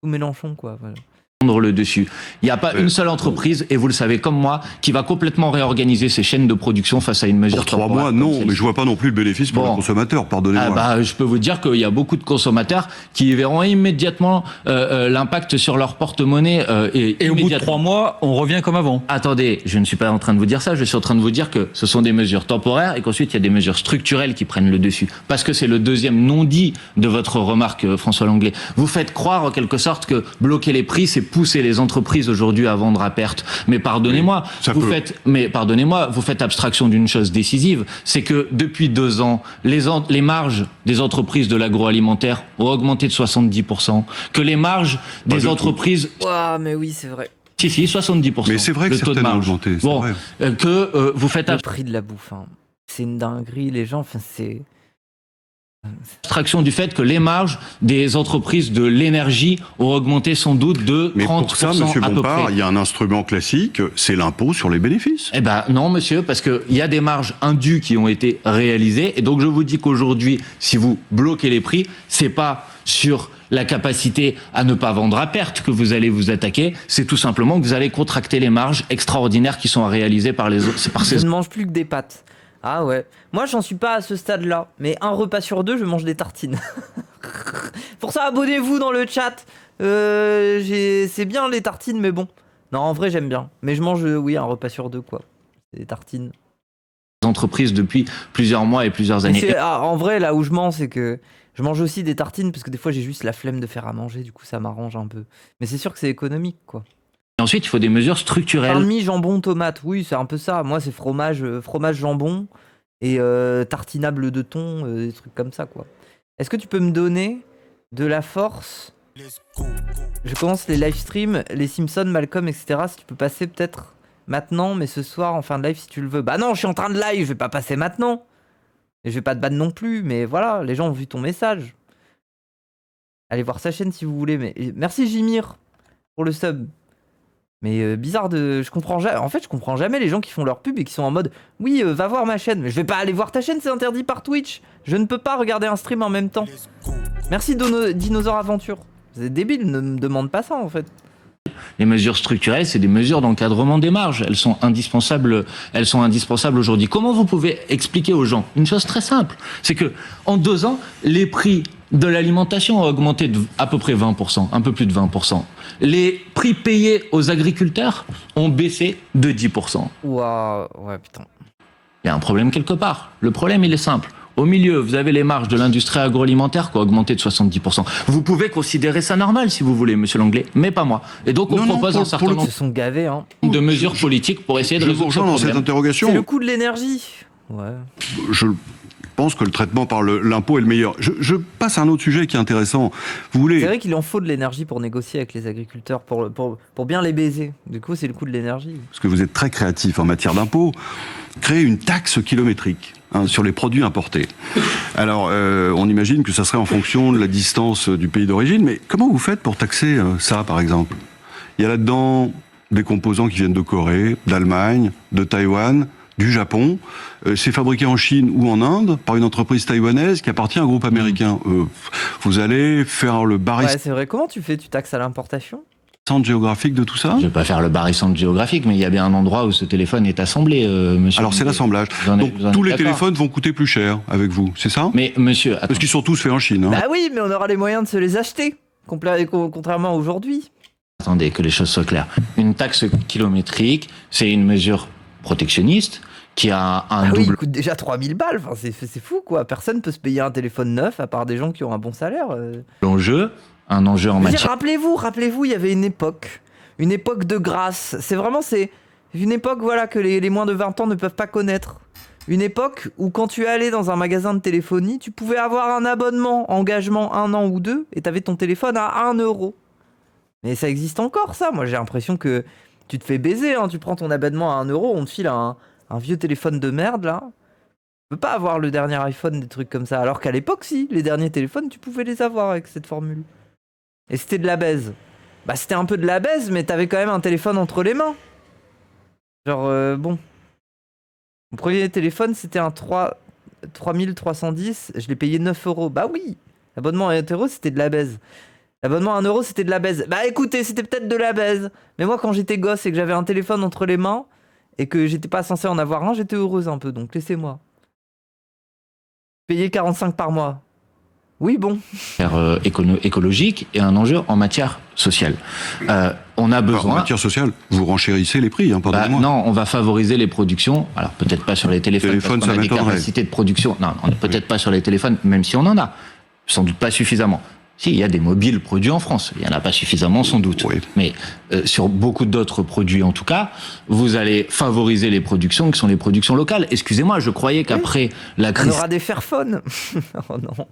Mélenchon, quoi. Voilà. prendre le dessus. Il n'y a pas une seule entreprise, et vous le savez comme moi, qui va complètement réorganiser ses chaînes de production face à une mesure Pour 3 temporaire mois, comme non, celle-ci. mais je vois pas non plus le bénéfice pour Bon. le consommateur, pardonnez-moi. Je peux vous dire qu'il y a beaucoup de consommateurs qui verront immédiatement l'impact sur leur porte-monnaie. Et au bout de 3 mois, on revient comme avant. Attendez, je ne suis pas en train de vous dire ça, je suis en train de vous dire que ce sont des mesures temporaires et qu'ensuite il y a des mesures structurelles qui prennent le dessus. Parce que c'est le deuxième non-dit de votre remarque, François Langlais. Vous faites croire en quelque sorte que bloquer les prix, c'est pousser les entreprises aujourd'hui à vendre à perte. Mais pardonnez-moi, vous faites abstraction d'une chose décisive, c'est que depuis 2 ans, les marges des entreprises de l'agroalimentaire ont augmenté de 70%, que les marges des de entreprises... Ouah, mais oui, c'est vrai. Si, 70%. Mais c'est vrai que le taux de certaines ont marge. augmenté, c'est Bon, vrai. vous faites Le prix de la bouffe, hein. C'est une dinguerie, les gens, enfin, c'est... abstraction du fait que les marges des entreprises de l'énergie ont augmenté sans doute de 30% Mais pour ça, monsieur à peu Bompard, près. il y a un instrument classique, c'est l'impôt sur les bénéfices. Eh ben non, monsieur, parce qu'il y a des marges indues qui ont été réalisées. Et donc je vous dis qu'aujourd'hui, si vous bloquez les prix, c'est pas sur la capacité à ne pas vendre à perte que vous allez vous attaquer, c'est tout simplement que vous allez contracter les marges extraordinaires qui sont à réaliser par les autres. Je ne mange plus que des pâtes. Ah ouais. Moi, j'en suis pas à ce stade-là. Mais un repas sur 2, je mange des tartines. Pour ça, abonnez-vous dans le chat. C'est bien les tartines, mais bon. Non, en vrai, j'aime bien. Mais je mange, oui, un repas sur 2, quoi. C'est des tartines. Entreprises depuis plusieurs mois et plusieurs années. En vrai, là où je mens, c'est que je mange aussi des tartines parce que des fois, j'ai juste la flemme de faire à manger. Du coup, ça m'arrange un peu. Mais c'est sûr que c'est économique, quoi. Et ensuite, il faut des mesures structurelles. Pain de mie, jambon, tomate. Oui, c'est un peu ça. Moi, c'est fromage, jambon et tartinable de thon, des trucs comme ça, quoi. Est-ce que tu peux me donner de la force? Je commence les live streams, les Simpsons, Malcolm, etc. Si tu peux passer peut-être maintenant, mais ce soir en fin de live si tu le veux. Bah non, je suis en train de live, je vais pas passer maintenant. Et je vais pas te ban non plus, mais voilà, les gens ont vu ton message. Allez voir sa chaîne si vous voulez. Mais merci Jimir pour le sub. Mais bizarre de... Je comprends jamais... En fait, je comprends jamais les gens qui font leur pub et qui sont en mode « Oui, va voir ma chaîne. » Mais je vais pas aller voir ta chaîne, c'est interdit par Twitch. Je ne peux pas regarder un stream en même temps. Merci Dinosaure Aventure. C'est débile, ne me demande pas ça en fait. Les mesures structurelles, c'est des mesures d'encadrement des marges. Elles sont indispensables aujourd'hui. Comment vous pouvez expliquer aux gens une chose très simple? C'est que en 2 ans, les prix de l'alimentation ont augmenté de à peu près 20%, un peu plus de 20%. Les prix payés aux agriculteurs ont baissé de 10%. Waouh, ouais putain. Il y a un problème quelque part. Le problème, il est simple. Au milieu, vous avez les marges de l'industrie agroalimentaire qui ont augmenté de 70%. Vous pouvez considérer ça normal si vous voulez, monsieur Langlais, mais pas moi. Et donc on propose un certain nombre Ils se sont gavés, hein. de mesures politiques pour essayer de Je vous résoudre ce rejoins dans cette problème. interrogation. C'est le coût de l'énergie. Ouais. Je pense que le traitement par l'impôt est le meilleur. Je passe à un autre sujet qui est intéressant. Vous voulez... C'est vrai qu'il en faut de l'énergie pour négocier avec les agriculteurs, pour bien les baiser. Du coup, c'est le coût de l'énergie. Parce que vous êtes très créatif en matière d'impôt, créer une taxe kilométrique sur les produits importés. Alors, on imagine que ça serait en fonction de la distance du pays d'origine, mais comment vous faites pour taxer ça, par exemple? Il y a là-dedans des composants qui viennent de Corée, d'Allemagne, de Taïwan, du Japon. C'est fabriqué en Chine ou en Inde par une entreprise taïwanaise qui appartient à un groupe américain. Vous allez faire le baristane Ouais, c'est vrai. Comment tu fais? Tu taxes à l'importation? géographique de tout ça? Je ne vais pas faire le barycentre géographique, mais il y a bien un endroit où ce téléphone est assemblé, monsieur. Alors c'est l'assemblage. Donc tous les téléphones vont coûter plus cher avec vous, c'est ça? Mais monsieur, Parce qu'ils sont tous faits en Chine. Hein. Bah oui, mais on aura les moyens de se les acheter, contrairement à aujourd'hui. attendez, que les choses soient claires. Une taxe kilométrique, c'est une mesure protectionniste qui a un Oui, il double coûte déjà 3000 balles. Enfin, c'est fou, quoi. Personne peut se payer un téléphone neuf, à part des gens qui ont un bon salaire. enjeu, un enjeu en Je veux dire, matière. rappelez-vous, il y avait une époque de grâce. C'est une époque, voilà, que les moins de 20 ans ne peuvent pas connaître. Une époque où quand tu allais dans un magasin de téléphonie, tu pouvais avoir un abonnement, engagement 1 an ou 2, et t'avais ton téléphone à 1 euro. Mais ça existe encore, ça. Moi, j'ai l'impression que tu te fais baiser, hein. Tu prends ton abonnement à 1 euro, on te file un vieux téléphone de merde, là. Tu peux pas avoir le dernier iPhone, des trucs comme ça. Alors qu'à l'époque, si, les derniers téléphones, tu pouvais les avoir avec cette formule. Et c'était de la baise. Bah, c'était un peu de la baise, mais t'avais quand même un téléphone entre les mains. Genre, bon. Mon premier téléphone, c'était un 3310. Je l'ai payé 9 euros. Bah oui. L'abonnement à 1 euro, c'était de la baise. L'abonnement à 1 euro, c'était de la baise. Bah écoutez, c'était peut-être de la baise. Mais moi, quand j'étais gosse et que j'avais un téléphone entre les mains et que j'étais pas censé en avoir un, j'étais heureuse un peu. Donc laissez-moi. Payer 45 par mois. Oui, bon. Écologique et un enjeu en matière sociale. On a besoin. En matière sociale, vous renchérissez les prix, hein, pardonnez-moi. Non, on va favoriser les productions. Alors peut-être pas sur les téléphones, parce qu'on a des capacités de production. Non, on n'est peut-être pas sur les téléphones, même si on en a. Sans doute pas suffisamment. Si, il y a des mobiles produits en France. Il n'y en a pas suffisamment, sans doute. Oui. Mais sur beaucoup d'autres produits, en tout cas, vous allez favoriser les productions qui sont les productions locales. Excusez-moi, je croyais qu'après la On crise... aura des Fairphone. Oh non.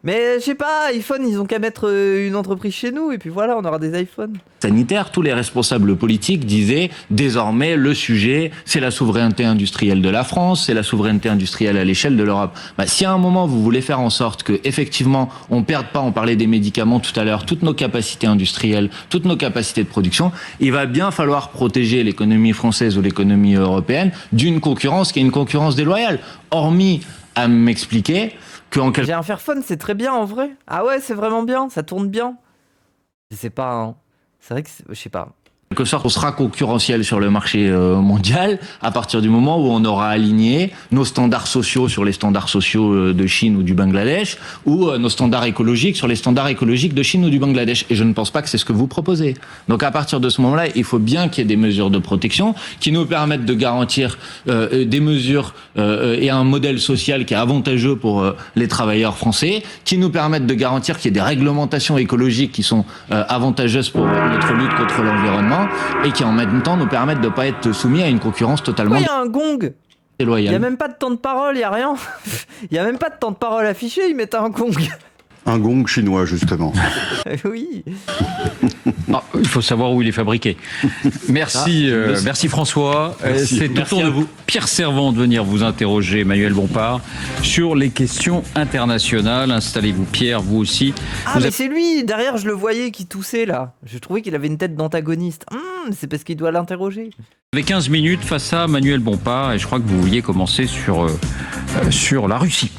Mais je sais pas, iPhone, ils ont qu'à mettre une entreprise chez nous et puis voilà, on aura des iPhones. sanitaire, tous les responsables politiques disaient désormais le sujet, c'est la souveraineté industrielle de la France, c'est la souveraineté industrielle à l'échelle de l'Europe. Bah, si à un moment vous voulez faire en sorte que effectivement on perde pas, on parlait des médicaments tout à l'heure, toutes nos capacités industrielles, toutes nos capacités de production, il va bien falloir protéger l'économie française ou l'économie européenne d'une concurrence qui est une concurrence déloyale. Hormis à m'expliquer qu'en quelque J'ai un Fairphone, c'est très bien en vrai. Ah ouais, c'est vraiment bien, ça tourne bien. Je sais pas, hein. C'est vrai que je sais pas. sorte, on sera concurrentiel sur le marché mondial à partir du moment où on aura aligné nos standards sociaux sur les standards sociaux de Chine ou du Bangladesh, ou nos standards écologiques sur les standards écologiques de Chine ou du Bangladesh. Et je ne pense pas que c'est ce que vous proposez. Donc à partir de ce moment-là, il faut bien qu'il y ait des mesures de protection qui nous permettent de garantir des mesures et un modèle social qui est avantageux pour les travailleurs français, qui nous permettent de garantir qu'il y ait des réglementations écologiques qui sont avantageuses pour notre lutte contre l'environnement, et qui en même temps nous permettent de ne pas être soumis à une concurrence totalement Il y a un gong. Il déloyale. y a même pas de temps de parole, il y a rien. Il y a même pas de temps de parole affiché, ils mettent un gong. Un gong chinois, justement. Oui. Ah, il faut savoir où il est fabriqué. Merci, merci François. Merci. C'est au Merci tour à de vous. Pierre Servant de venir vous interroger, Emmanuel Bompard, sur les questions internationales. Installez-vous, Pierre, vous aussi. Ah, Vous mais avez- c'est lui, derrière, je le voyais qui toussait là. Je trouvais qu'il avait une tête d'antagoniste. C'est parce qu'il doit l'interroger. avez 15 minutes face à Manuel Bompard, et je crois que vous vouliez commencer sur la Russie.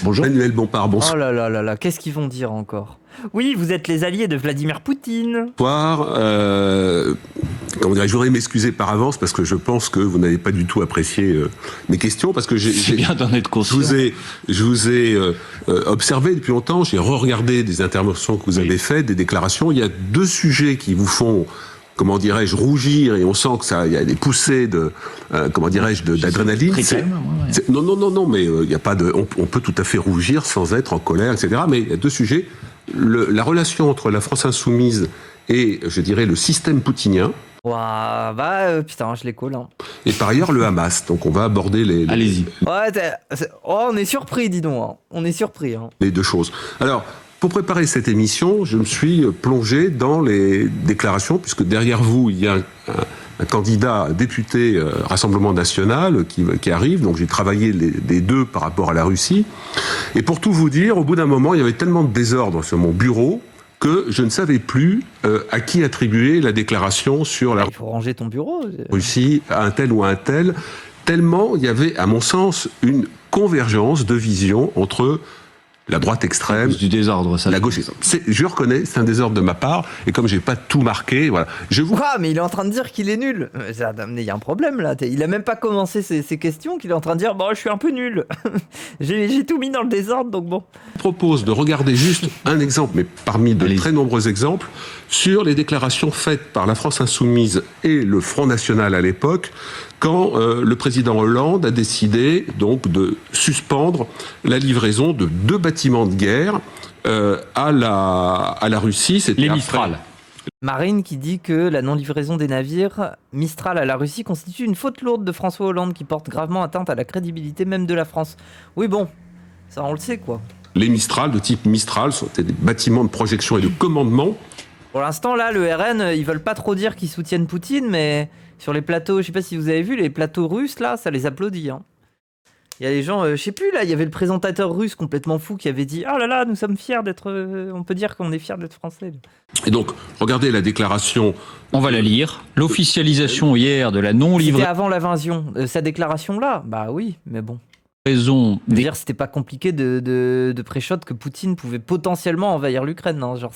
Bonjour. Manuel Bompard, Oh là là là là, qu'est-ce qu'ils vont dire encore? Oui, vous êtes les alliés de Vladimir Poutine. bonsoir. Comment dirais-je, je voudrais m'excuser par avance parce que je pense que vous n'avez pas du tout apprécié mes questions parce que C'est bien d'en être conscient. je vous ai observé depuis longtemps, j'ai re-regardé des interventions que vous avez faites, des déclarations. Il y a deux sujets qui vous font, comment dirais-je, rougir, et on sent que ça, il y a des poussées de, comment dirais-je, d'adrénaline. Non, mais il y a pas de, on peut tout à fait rougir sans être en colère, etc. Mais il y a deux sujets. La relation entre la France insoumise et, je dirais, le système poutinien, Ouah, putain, je les colle. Hein. et par ailleurs le Hamas. Donc on va aborder Allez-y. Ouais, on est surpris, dis donc. Hein. On est surpris. Hein. les deux choses. Alors, pour préparer cette émission, je me suis plongé dans les déclarations, puisque derrière vous, il y a un candidat député Rassemblement National qui arrive, donc j'ai travaillé les deux par rapport à la Russie. Et pour tout vous dire, au bout d'un moment, il y avait tellement de désordre sur mon bureau que je ne savais plus à qui attribuer la déclaration sur la Il faut ranger ton bureau. Russie, à un tel ou à un tel, tellement il y avait, à mon sens, une convergence de vision entre la droite extrême, Du désordre, ça. la gauche. Je reconnais, c'est un désordre de ma part, et comme j'ai pas tout marqué, voilà. Je vous Quoi, mais il est en train de dire qu'il est nul. Il y a un problème là. Il a même pas commencé ses questions qu'il est en train de dire bon, je suis un peu nul. J'ai tout mis dans le désordre, donc bon. propose de regarder juste un exemple, mais parmi de très nombreux exemples, sur les déclarations faites par la France Insoumise et le Front National à l'époque, quand le président Hollande a décidé donc de suspendre la livraison de 2 bâtiments de guerre à la Russie. C'était Les après- Mistral. Marine qui dit que la non-livraison des navires Mistral à la Russie constitue une faute lourde de François Hollande qui porte gravement atteinte à la crédibilité même de la France. Oui, bon, ça on le sait quoi. Les Mistral, de type Mistral, sont des bâtiments de projection et de commandement. Pour l'instant, là, le RN, ils veulent pas trop dire qu'ils soutiennent Poutine, mais sur les plateaux, je sais pas si vous avez vu, les plateaux russes, là, ça les applaudit. Hein. Il y a des gens, je sais plus, là, il y avait le présentateur russe complètement fou qui avait dit « Oh là là, nous sommes fiers d'être... on peut dire qu'on est fiers d'être français. » Et donc, regardez la déclaration. On va la lire. L'officialisation hier de la C'était non-livraison avant l'invasion. Sa déclaration-là, bah oui, mais bon. des Dire c'était pas compliqué de pré-shot que Poutine pouvait potentiellement envahir l'Ukraine. Hein. Genre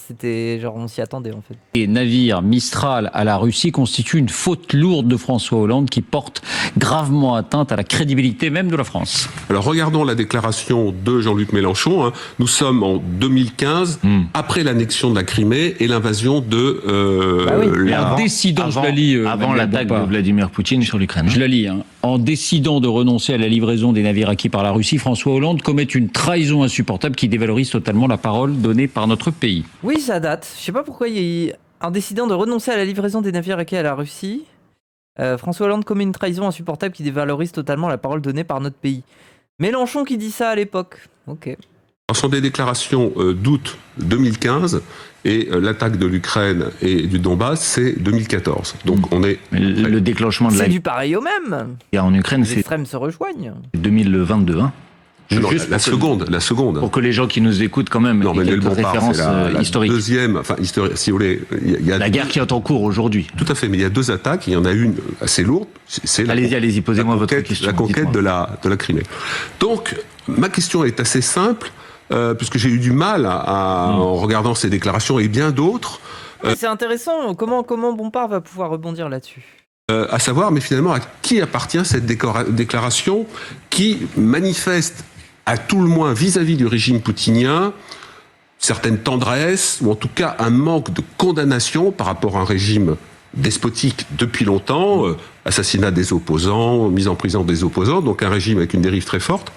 on s'y attendait en fait. navires Mistral à la Russie constitue une faute lourde de François Hollande qui porte gravement atteinte à la crédibilité même de la France. Alors regardons la déclaration de Jean-Luc Mélenchon. Hein. Nous sommes en 2015, après l'annexion de la Crimée et l'invasion de Bah oui. Et en décidant, je la lis, avant Manuel l'attaque de Bompard. Vladimir Poutine sur l'Ukraine. Je la lis. Hein. En décidant de renoncer à la livraison des navires acquis par la Russie, François Hollande commet une trahison insupportable qui dévalorise totalement la parole donnée par notre pays. Oui, ça date. Je sais pas pourquoi en décidant de renoncer à la livraison des navires acquis à la Russie, François Hollande commet une trahison insupportable qui dévalorise totalement la parole donnée par notre pays. Mélenchon qui dit ça à l'époque. Ok. Ce sont des déclarations d'août 2015 et l'attaque de l'Ukraine et du Donbass, c'est 2014. Donc on est... Le déclenchement de la C'est du pareil au même. guerre en Ukraine, Les c'est extrêmes se rejoignent. 2022. Hein. Non, Juste la pour que- seconde. Pour que les gens qui nous écoutent quand même Non, aient Manuel quelques Bompard, références c'est la historiques. deuxième, enfin, si vous voulez, il y a La guerre qui est en cours aujourd'hui. Tout à fait, mais il y a 2 attaques, il y en a une assez lourde, c'est Allez-y, posez-moi votre question. la conquête dites-moi. de la Crimée. Donc, ma question est assez simple, puisque j'ai eu du mal en regardant ces déclarations et bien d'autres, C'est intéressant, comment Bompard va pouvoir rebondir là-dessus? à savoir, mais finalement, à qui appartient cette déclaration qui manifeste, à tout le moins vis-à-vis du régime poutinien, certaine tendresse, ou en tout cas un manque de condamnation par rapport à un régime despotique depuis longtemps, assassinat des opposants, mise en prison des opposants, donc un régime avec une dérive très forte.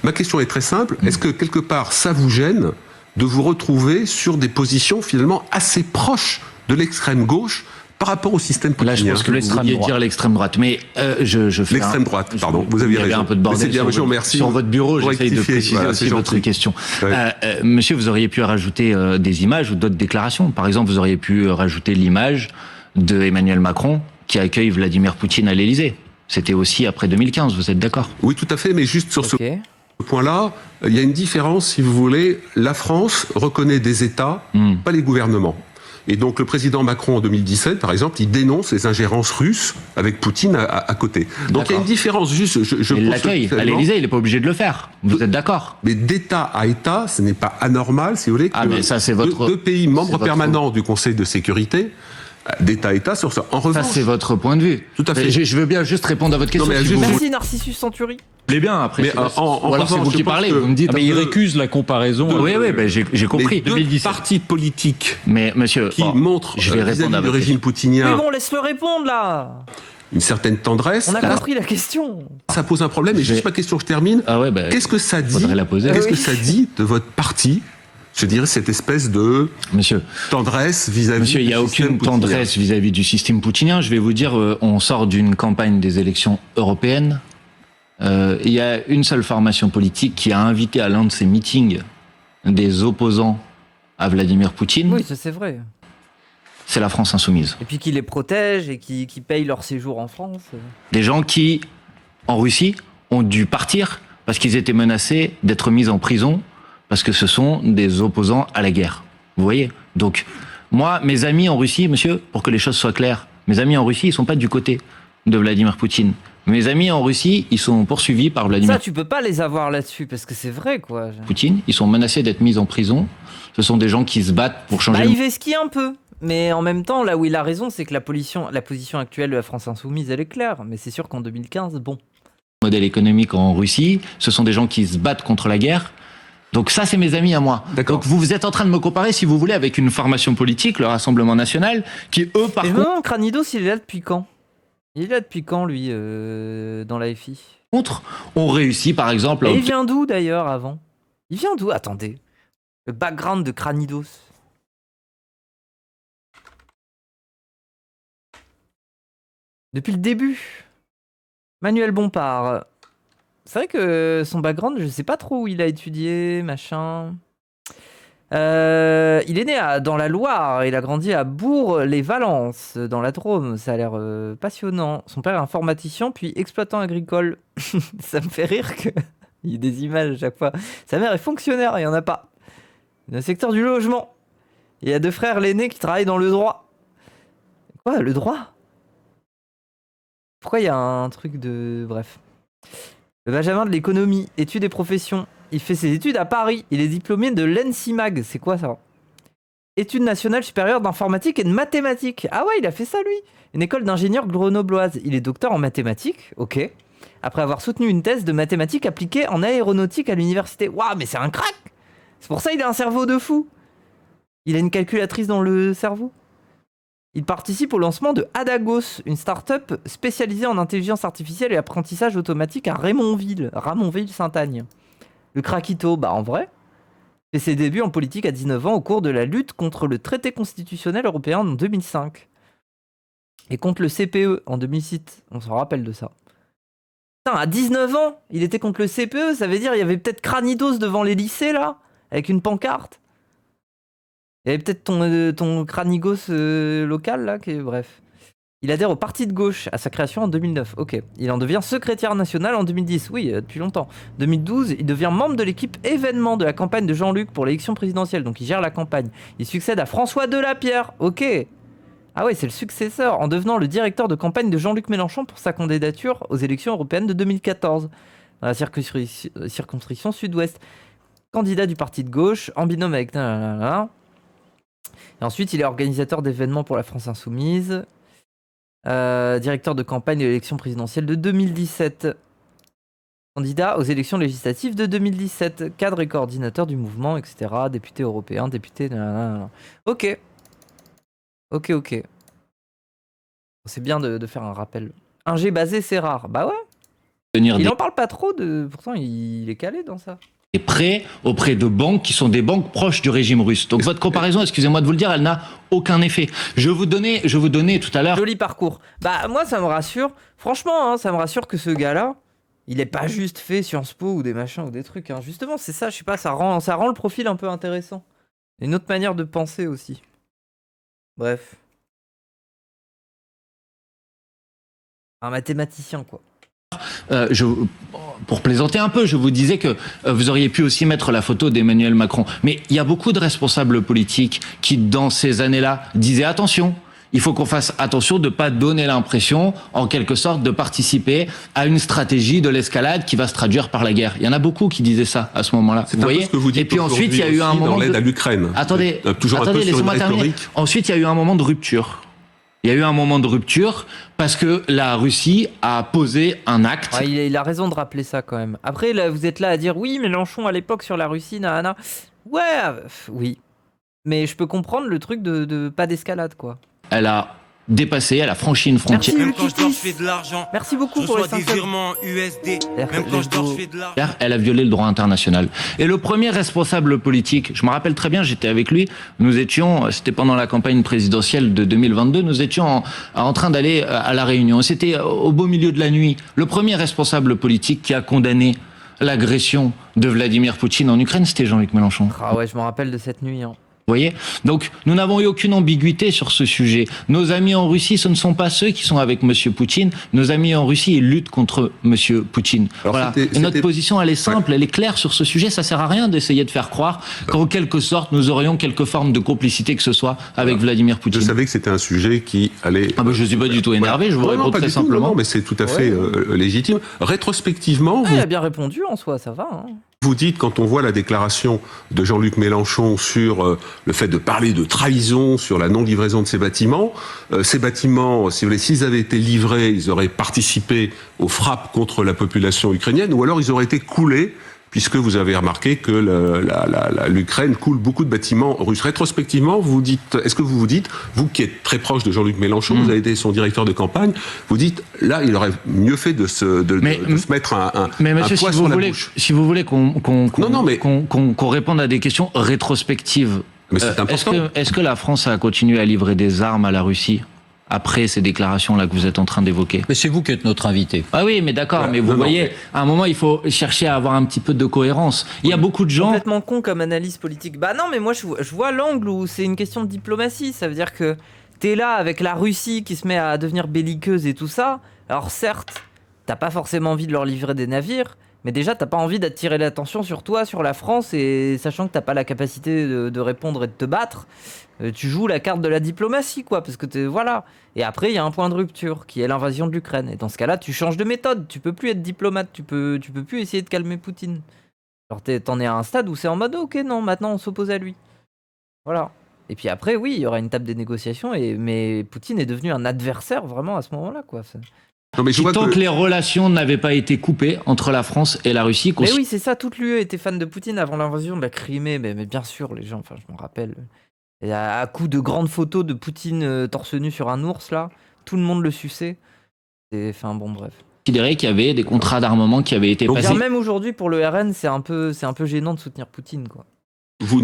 Ma question est très simple, est-ce que quelque part ça vous gêne de vous retrouver sur des positions finalement assez proches de l'extrême gauche par rapport au système poutinien? Là, je pense que vous vouliez dire l'extrême droite, mais je fais l'extrême droite, pardon, vous aviez il y avait raison. un peu de bordel Mais c'est bien, je vous remercie. sur votre bureau, Pour j'essaye de rectifier, préciser voilà, aussi c'est votre gentil. question. Ouais. Monsieur, vous auriez pu rajouter des images ou d'autres déclarations. Par exemple, vous auriez pu rajouter l'image de Emmanuel Macron qui accueille Vladimir Poutine à l'Élysée. C'était aussi après 2015, vous êtes d'accord? Oui, tout à fait, mais juste sur ce Ok. point-là, il y a une différence, si vous voulez. La France reconnaît des États, pas les gouvernements. Et donc le président Macron en 2017, par exemple, il dénonce les ingérences russes avec Poutine à côté. Donc il y a une différence, juste, je Il pose l'accueille ce à questionnement. l'Élysée, il n'est pas obligé de le faire. Vous êtes d'accord? Mais d'État à État, ce n'est pas anormal, si vous voulez, que Ah, mais ça, c'est votre- deux pays membres c'est votre- permanents du Conseil de sécurité, d'État à État, sur ça. En Ça, revanche, c'est votre point de vue. Tout à fait. Mais je veux bien juste répondre à votre question. Non, mais si juste- vous Merci Narcissus Century. voulez bien, après. Mais, c'est- en ou alors c'est revanche, vous je qui pense parlez, que- vous me dites. Ah, mais il peu- récuse la comparaison. Oui, oui, ben, j'ai les compris. deux 2017. partis politiques Mais monsieur, qui bon, montrent je vais vis-à-vis répondre à du votre régime Mais poutinien bon, laisse-le répondre là. une certaine tendresse, On a compris la question. ça pose un problème. Et Je vais- juste ma question, je termine. Ah ouais, ben, Qu'est-ce que ça dit faudrait la poser. Qu'est-ce que Oui. ça dit de votre parti? Je dirais cette espèce de monsieur, tendresse vis-à-vis. monsieur, il n'y du a système aucune poutinien. tendresse vis-à-vis du système poutinien. Je vais vous dire, on sort d'une campagne des élections européennes. Il y a une seule formation politique qui a invité à l'un de ses meetings des opposants à Vladimir Poutine. Oui, ça c'est vrai. C'est la France insoumise. Et puis qui les protège et qui paye leur séjour en France. Des gens qui, en Russie, ont dû partir parce qu'ils étaient menacés d'être mis en prison parce que ce sont des opposants à la guerre. Vous voyez? Donc, moi, mes amis en Russie, monsieur, pour que les choses soient claires, mes amis en Russie, ils sont pas du côté de Vladimir Poutine. Mes amis en Russie, ils sont poursuivis par Vladimir Ça, tu peux pas les avoir là-dessus parce que c'est vrai quoi. Poutine. Ils sont menacés d'être mis en prison. Ce sont des gens qui se battent pour changer Bah, le il vesquille un peu. Mais en même temps, là où il a raison, c'est que la position actuelle de la France insoumise, elle est claire. Mais c'est sûr qu'en 2015, bon. modèle économique en Russie. Ce sont des gens qui se battent contre la guerre. Donc ça, c'est mes amis à moi. D'accord. Donc vous êtes en train de me comparer, si vous voulez, avec une formation politique, le Rassemblement National, qui eux, par Et je me contre, demande, Cranidos, il est là depuis quand? Il est là depuis quand, lui, dans la FI? ont réussi, par exemple, à Et il obtenir vient d'où d'ailleurs avant? Il vient d'où? Attendez. Le background de Cranidos. Depuis le début. Manuel Bompard. C'est vrai que son background, je sais pas trop où il a étudié, machin. Il est né dans la Loire, il a grandi à Bourg-les-Valences, dans la Drôme. Ça a l'air passionnant. Son père est informaticien, puis exploitant agricole. Ça me fait rire que il y ait des images à chaque fois. Sa mère est fonctionnaire, il n'y en a pas. Dans le secteur du logement. Il y a 2 frères l'aîné qui travaillent dans le droit. Quoi, le droit? Pourquoi il y a un truc de... Bref. Le Benjamin de l'économie, études et professions. Il fait ses études à Paris. Il est diplômé de l'ENSIMAG. C'est quoi ça? Études nationales supérieures d'informatique et de mathématiques. Ah ouais, il a fait ça lui. Une école d'ingénieur grenobloise. Il est docteur en mathématiques. Ok. Après avoir soutenu une thèse de mathématiques appliquées en aéronautique à l'université. Waouh, mais c'est un crack! C'est pour ça qu'il a un cerveau de fou. Il a une calculatrice dans le cerveau. Il participe au lancement de Adagos, une start-up spécialisée en intelligence artificielle et apprentissage automatique à Ramonville-Saint-Agne. Le craquito, bah en vrai, fait ses débuts en politique à 19 ans au cours de la lutte contre le traité constitutionnel européen en 2005. Et contre le CPE en 2006. On s'en rappelle de ça. Putain, à 19 ans, il était contre le CPE, ça veut dire il y avait peut-être Cranidos devant les lycées là, avec une pancarte. Il y avait peut-être ton Cranigos local là, bref. Il adhère au parti de gauche à sa création en 2009. Ok. Il en devient secrétaire national en 2010. Oui, depuis longtemps. 2012, il devient membre de l'équipe événement de la campagne de Jean-Luc pour l'élection présidentielle. Donc il gère la campagne. Il succède à François Delapierre. Ok. Ah ouais, c'est le successeur en devenant le directeur de campagne de Jean-Luc Mélenchon pour sa candidature aux élections européennes de 2014. dans la circonscription sud-ouest. Candidat du parti de gauche, en binôme avec... Et ensuite, il est organisateur d'événements pour la France Insoumise, directeur de campagne de l'élection présidentielle de 2017, candidat aux élections législatives de 2017, cadre et coordinateur du mouvement, etc., député européen, député... Ok. C'est bien de faire un rappel. Un G basé, c'est rare. Bah ouais. Il en parle pas trop, pourtant il est calé dans ça. Des prêts auprès de banques qui sont des banques proches du régime russe. Donc votre comparaison, excusez-moi de vous le dire, elle n'a aucun effet. Je vous donnais tout à l'heure... Joli parcours. Bah moi ça me rassure, franchement, ça me rassure que ce gars-là, il est pas juste fait Sciences Po ou des machins ou des trucs. Justement, c'est ça, je sais pas, ça rend le profil un peu intéressant. Une autre manière de penser aussi. Bref. Un mathématicien, quoi. Pour plaisanter un peu, je vous disais que vous auriez pu aussi mettre la photo d'Emmanuel Macron. Mais il y a beaucoup de responsables politiques qui, dans ces années-là, disaient attention. Il faut qu'on fasse attention de ne pas donner l'impression, en quelque sorte, de participer à une stratégie de l'escalade qui va se traduire par la guerre. Il y en a beaucoup qui disaient ça à ce moment-là. C'est un peu ce que vous dites. Et puis ensuite, il y a eu un moment dans l'aide à l'Ukraine. Attendez, toujours un peu sur une rhétorique. Ensuite, il y a eu un moment de rupture. Il y a eu un moment de rupture parce que la Russie a posé un acte. Ouais, il a raison de rappeler ça quand même. Après, là, vous êtes là à dire oui, Mélenchon à l'époque sur la Russie, nana. Ouais, oui. Mais je peux comprendre le truc de pas d'escalade, quoi. Elle a dépassé, elle a franchi une frontière. Même quand je dors, je fais de l'argent. Merci beaucoup pour les 5 USD. Même quand je dors, je fais de l'argent. Elle a violé le droit international. Et le premier responsable politique, je me rappelle très bien, j'étais avec lui, nous étions, c'était pendant la campagne présidentielle de 2022, nous étions en train d'aller à La Réunion. C'était au beau milieu de la nuit. Le premier responsable politique qui a condamné l'agression de Vladimir Poutine en Ukraine, c'était Jean-Luc Mélenchon. Ah ouais, je me rappelle de cette nuit, hein. Vous voyez ? Donc, nous n'avons eu aucune ambiguïté sur ce sujet. Nos amis en Russie, ce ne sont pas ceux qui sont avec M. Poutine. Nos amis en Russie, ils luttent contre M. Poutine. Alors, voilà. Et notre position, elle est simple, elle est claire sur ce sujet. Ça sert à rien d'essayer de faire croire qu'en quelque sorte, nous aurions quelque forme de complicité que ce soit avec Vladimir Poutine. Je savais que c'était un sujet qui allait... Ah ben, je ne suis pas du tout énervé, je vous réponds très simplement. Non, mais c'est tout à fait légitime. Rétrospectivement... Il a bien répondu en soi, ça va, hein. Vous dites, quand on voit la déclaration de Jean-Luc Mélenchon sur le fait de parler de trahison, sur la non-livraison de ces bâtiments, si vous voulez, s'ils avaient été livrés, ils auraient participé aux frappes contre la population ukrainienne, ou alors ils auraient été coulés, puisque vous avez remarqué que l'Ukraine coule beaucoup de bâtiments russes. Rétrospectivement, est-ce que vous vous dites, vous qui êtes très proche de Jean-Luc Mélenchon, vous avez été son directeur de campagne, vous dites, là, il aurait mieux fait de se mettre un monsieur, poids sur la bouche. Si vous voulez qu'on réponde à des questions rétrospectives, mais c'est important. Est-ce que la France a continué à livrer des armes à la Russie après ces déclarations-là que vous êtes en train d'évoquer? Mais c'est vous qui êtes notre invité. Ah oui, mais d'accord, mais vous voyez, à un moment, il faut chercher à avoir un petit peu de cohérence. Il y a beaucoup de gens... Complètement con comme analyse politique. Bah non, mais moi, je vois l'angle où c'est une question de diplomatie. Ça veut dire que t'es là avec la Russie qui se met à devenir belliqueuse et tout ça. Alors certes, t'as pas forcément envie de leur livrer des navires, mais déjà, t'as pas envie d'attirer l'attention sur toi, sur la France, et sachant que t'as pas la capacité de répondre et de te battre, tu joues la carte de la diplomatie, quoi, parce que voilà. Et après, il y a un point de rupture, qui est l'invasion de l'Ukraine. Et dans ce cas-là, tu changes de méthode. Tu peux plus être diplomate, tu peux plus essayer de calmer Poutine. Alors t'en es à un stade où c'est en mode, ok, non, maintenant on s'oppose à lui. Voilà. Et puis après, oui, il y aura une table des négociations, mais Poutine est devenu un adversaire vraiment à ce moment-là, quoi. Non, mais tant que les relations n'avaient pas été coupées entre la France et la Russie... Mais oui, c'est ça, toute l'UE était fan de Poutine avant l'invasion de la Crimée, mais bien sûr, les gens, enfin, je m'en rappelle. Et à coup de grandes photos de Poutine torse nu sur un ours, là, tout le monde le suçait. Enfin, bon, bref. Considéré qu'il y avait des contrats d'armement qui avaient été passés... Même aujourd'hui, pour le RN, c'est un peu gênant de soutenir Poutine, quoi.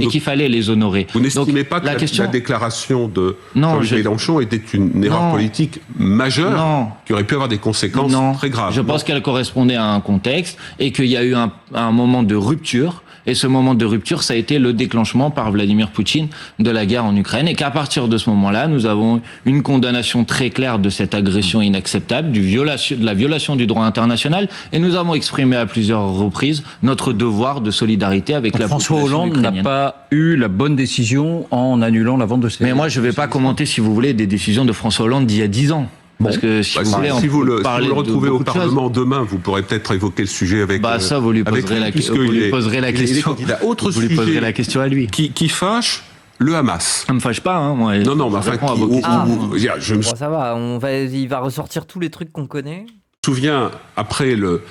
Et qu'il fallait les honorer. Vous n'estimez pas que la déclaration de Jean-Luc Mélenchon était une erreur politique majeure qui aurait pu avoir des conséquences très graves? Je pense qu'elle correspondait à un contexte et qu'il y a eu un moment de rupture. Et ce moment de rupture, ça a été le déclenchement par Vladimir Poutine de la guerre en Ukraine. Et qu'à partir de ce moment-là, nous avons une condamnation très claire de cette agression inacceptable, de la violation du droit international. Et nous avons exprimé à plusieurs reprises notre devoir de solidarité avec la population ukrainienne. François Hollande n'a pas eu la bonne décision en annulant la vente de ces... Mais moi, je ne vais pas commenter, si vous voulez, des décisions de François Hollande d'il y a 10 ans. Parce que si vous voulez, si vous le parler retrouvez de au beaucoup de choses. Parlement demain, vous pourrez peut-être évoquer le sujet avec. Ça, vous lui avec poserez, lui, puisque vous il lui est- poserez la il est question. candidat. Autre Vous lui poserez sujet la question à lui. qui fâche le Hamas. Ça me fâche pas, hein, moi. Non, mais Je enfin, réponds à vos questions. je me Bon, ça va, il va ressortir tous les trucs qu'on connaît. souviens, après le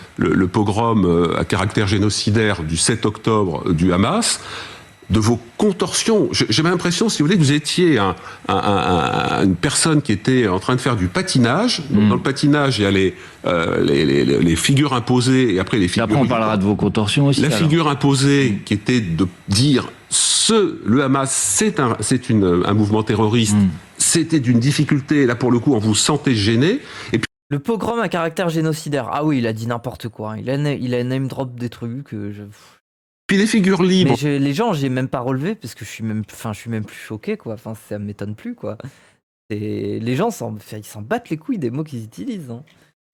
pogrom à caractère génocidaire du 7 octobre du Hamas, de vos contorsions. J'ai l'impression, si vous voulez, que vous étiez une personne qui était en train de faire du patinage. Donc, dans le patinage, il y a les figures imposées et après les Et figures... après, on parlera de vos contorsions aussi. La alors. figure imposée qui était de dire le Hamas, c'est un mouvement terroriste, c'était d'une difficulté, là pour le coup, on vous sentait gêné. Et puis, Le pogrom à caractère génocidaire. Ah oui, il a dit n'importe quoi. Il a name drop des trucs. les figures libres, Mais les gens, j'ai même pas relevé parce que je suis même plus choqué, quoi. Enfin, ça m'étonne plus, quoi. Les gens, ils s'en battent les couilles des mots qu'ils utilisent. Hein.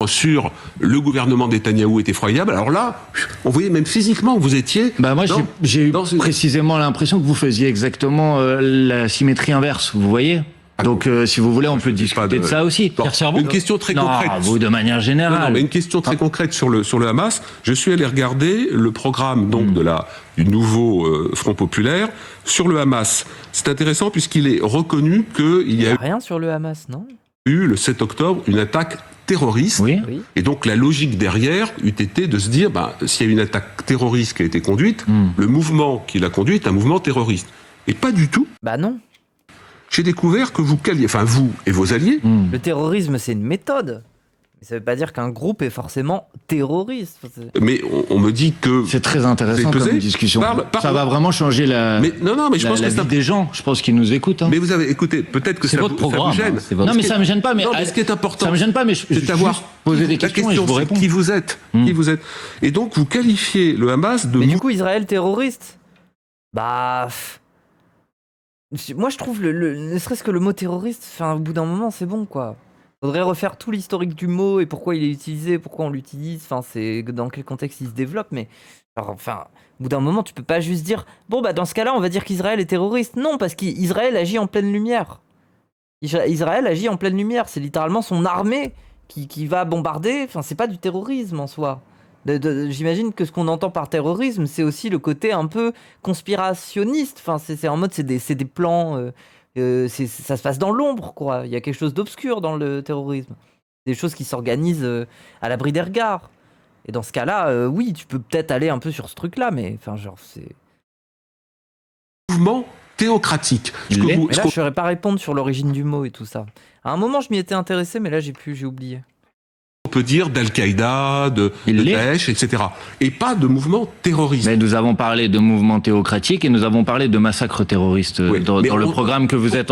sur le gouvernement de Netanyahou est effroyable. Alors là, on voyait même physiquement, vous étiez... Moi, dans- j'ai eu dans ce- précisément l'impression que vous faisiez exactement la symétrie inverse, vous voyez. Donc, si vous voulez, on peut discuter de ça aussi. Bon, une question très Non, concrète. vous, de manière générale. Non, mais une question très concrète sur le Hamas. Je suis allé regarder le programme donc du nouveau Front populaire sur le Hamas. C'est intéressant puisqu'il est reconnu qu'il y a Rien sur le Hamas, non? eu le 7 octobre une attaque terroriste. Oui. Oui. Et donc la logique derrière eût été de se dire, s'il y a une attaque terroriste qui a été conduite, le mouvement qui l'a conduite est un mouvement terroriste. Et pas du tout. Bah non. J'ai découvert que vous, vous et vos alliés, Le terrorisme, c'est une méthode. Mais ça veut pas dire qu'un groupe est forcément terroriste. mais on me dit que... C'est très intéressant Vous avez comme pesé discussion. Parle. Ça va vraiment changer la mais je pense que vie des gens. Je pense qu'ils nous écoutent. Hein. Mais vous avez, écoutez, peut-être que C'est ça votre vous, ça vous programme. gêne. Hein, non, mais ça me gêne pas. Mais, Non, mais ce qui est important, ça me gêne pas. Mais je c'est d'avoir juste poser des questions et je vous c'est réponds. qui vous êtes, qui vous êtes. Et donc vous qualifiez le Hamas de Mais du coup, Israël terroriste? Bah. Moi, je trouve, ne serait-ce que le mot terroriste, au bout d'un moment, c'est bon, quoi. Faudrait refaire tout l'historique du mot et pourquoi il est utilisé, pourquoi on l'utilise, c'est dans quel contexte il se développe, mais. Au bout d'un moment, tu peux pas juste dire, dans ce cas-là, on va dire qu'Israël est terroriste. Non, parce qu'Israël agit en pleine lumière. Israël agit en pleine lumière, c'est littéralement son armée qui va bombarder, c'est pas du terrorisme en soi. J'imagine que ce qu'on entend par terrorisme, c'est aussi le côté un peu conspirationniste. C'est en mode, c'est des plans, ça se passe dans l'ombre, quoi. Il y a quelque chose d'obscur dans le terrorisme. Des choses qui s'organisent à l'abri des regards. Et dans ce cas-là, oui, tu peux peut-être aller un peu sur ce truc-là, mais c'est... mouvement théocratique. Il l'est. Mais là, je saurais pas répondre sur l'origine du mot et tout ça. À un moment, je m'y étais intéressé, mais là, j'ai oublié. On peut dire d'Al-Qaïda, de Daesh, etc. Et pas de mouvement terroriste. Mais nous avons parlé de mouvements théocratiques et nous avons parlé de massacres terroristes dans le programme que vous êtes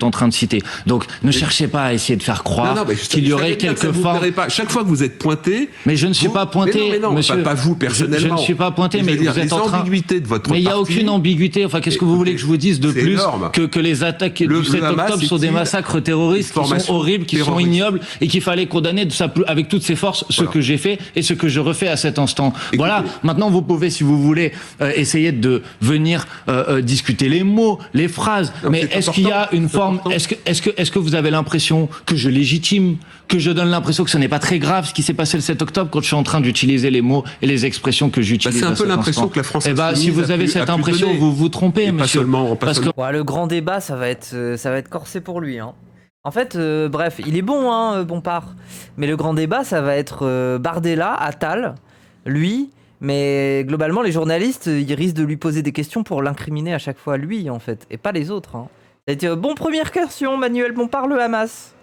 en train de citer. Donc ne cherchez pas à essayer de faire croire qu'il y aurait quelques formes. Chaque fois que vous êtes pointé. Mais je ne suis pas pointé, monsieur. Pas vous personnellement. Je ne suis pas pointé, mais vous êtes en train. Ambiguïté de votre mais il n'y a parti. aucune ambiguïté. Enfin, qu'est-ce que vous voulez que je vous dise de plus que les attaques du 7 octobre sont des massacres terroristes qui sont horribles, qui sont ignobles et qu'il fallait condamner avec toutes ses forces ce que j'ai fait et ce que je refais à cet instant. Écoutez. Voilà. Maintenant, vous pouvez, si vous voulez, essayer de venir discuter les mots, les phrases. Non, mais est-ce qu'il y a une forme Est-ce que vous avez l'impression que je légitime, que je donne l'impression que ce n'est pas très grave ce qui s'est passé le 7 octobre quand je suis en train d'utiliser les mots et les expressions que j'utilise? C'est un peu l'impression que la France. Si vous avez cette impression, vous vous trompez, monsieur. Parce que le grand débat, ça va être corsé pour lui. Hein. En fait, bref, il est bon, Bompard. Mais le grand débat, ça va être Bardella, Attal, lui. Mais globalement, les journalistes, ils risquent de lui poser des questions pour l'incriminer à chaque fois, lui, en fait, et pas les autres. Hein. Ça va être première question, Manuel Bompard, le Hamas.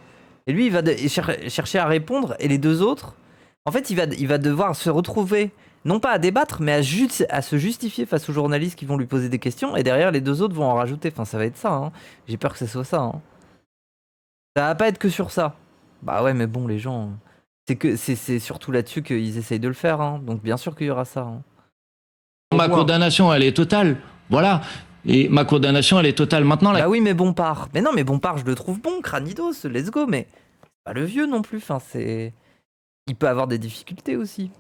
Et lui, il va chercher à répondre, et les deux autres, en fait, il va devoir se retrouver, non pas à débattre, mais à se justifier face aux journalistes qui vont lui poser des questions, et derrière, les deux autres vont en rajouter. Ça va être ça. Hein. J'ai peur que ce soit ça. Hein. Ça va pas être que sur ça. Bah ouais, mais bon, les gens... C'est surtout là-dessus qu'ils essayent de le faire. Hein. Donc bien sûr qu'il y aura ça. Hein. Ma condamnation, elle est totale. Voilà. Et ma condamnation, elle est totale. Maintenant, Bah oui, mais Bompard. Mais non, mais Bompard, je le trouve bon. Cranidos, let's go. Mais pas le vieux non plus. Il peut avoir des difficultés aussi.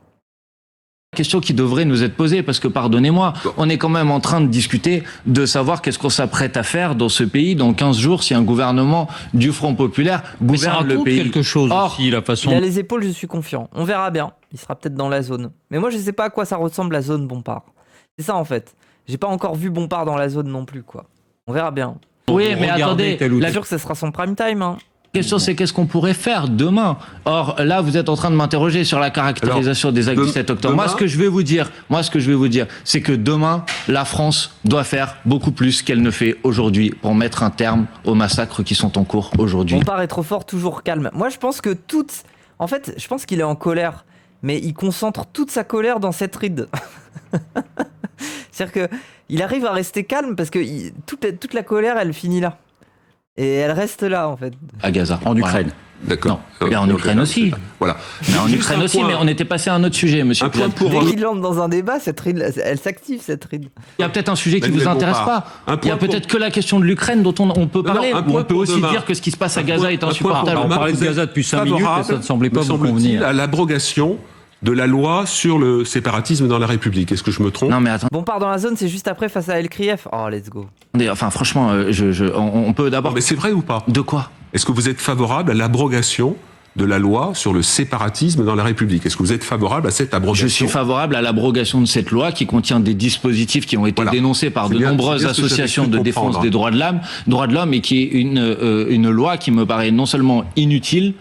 question qui devrait nous être posée, parce que pardonnez-moi, on est quand même en train de discuter de savoir qu'est-ce qu'on s'apprête à faire dans ce pays dans 15 jours si un gouvernement du Front Populaire Mais ça gouverne le raconte pays. quelque chose Or, aussi, la façon. Il a les épaules, je suis confiant. On verra bien. Il sera peut-être dans la zone. Mais moi, je sais pas à quoi ça ressemble la zone Bompard. C'est ça en fait. J'ai pas encore vu Bompard dans la zone non plus, quoi. On verra bien. oui, mais Regardez attendez, tel ou la Je suis sûr que ce sera son prime time. Hein. question c'est qu'est-ce qu'on pourrait faire demain. Or là, vous êtes en train de m'interroger sur la caractérisation des actes du 7 octobre. Moi, ce que je vais vous dire, c'est que demain, la France doit faire beaucoup plus qu'elle ne fait aujourd'hui pour mettre un terme aux massacres qui sont en cours aujourd'hui. Bompard est trop fort, toujours calme. Moi, je pense que En fait, je pense qu'il est en colère. Mais il concentre toute sa colère dans cette ride. C'est-à-dire qu'il arrive à rester calme parce que toute la colère, elle finit là. Et elle reste là, en fait. À Gaza, En Ukraine. D'accord. Non, mais en Ukraine aussi. Voilà. Mais en Juste Ukraine un aussi, point. mais on était passé à un autre sujet, monsieur. Un point Pujol. pour... Dès qu'il entre dans un débat, cette ride, elle s'active, cette ride. Il y a peut-être un sujet qui Manuel vous intéresse Bompard. pas. Un Il y a point peut-être que la question de l'Ukraine dont on peut parler. un Ou point on peut pour aussi demain. dire que ce qui se passe à Un Gaza point- est un point pour insupportable. On demain. parlait de Vous êtes Gaza depuis 5 minutes et favorable, ça ne semblait pas me vous semble-t-il, convenir. à l'abrogation de la loi sur le séparatisme dans la République. Est-ce que je me trompe? Non mais attendez, Bompard dans la zone, c'est juste après face à El Krief. Oh, let's go. enfin franchement, on peut Non, d'abord... mais c'est vrai ou pas? De quoi? Est-ce que vous êtes favorable à l'abrogation de la loi sur le séparatisme dans la République? Est-ce que vous êtes favorable à cette abrogation? Je suis favorable à l'abrogation de cette loi qui contient des dispositifs qui ont été Voilà. dénoncés par C'est de bien- nombreuses c'est bien ce que associations j'avais de cru défense comprendre. des droits de l'homme et qui est une loi qui me paraît non seulement inutile,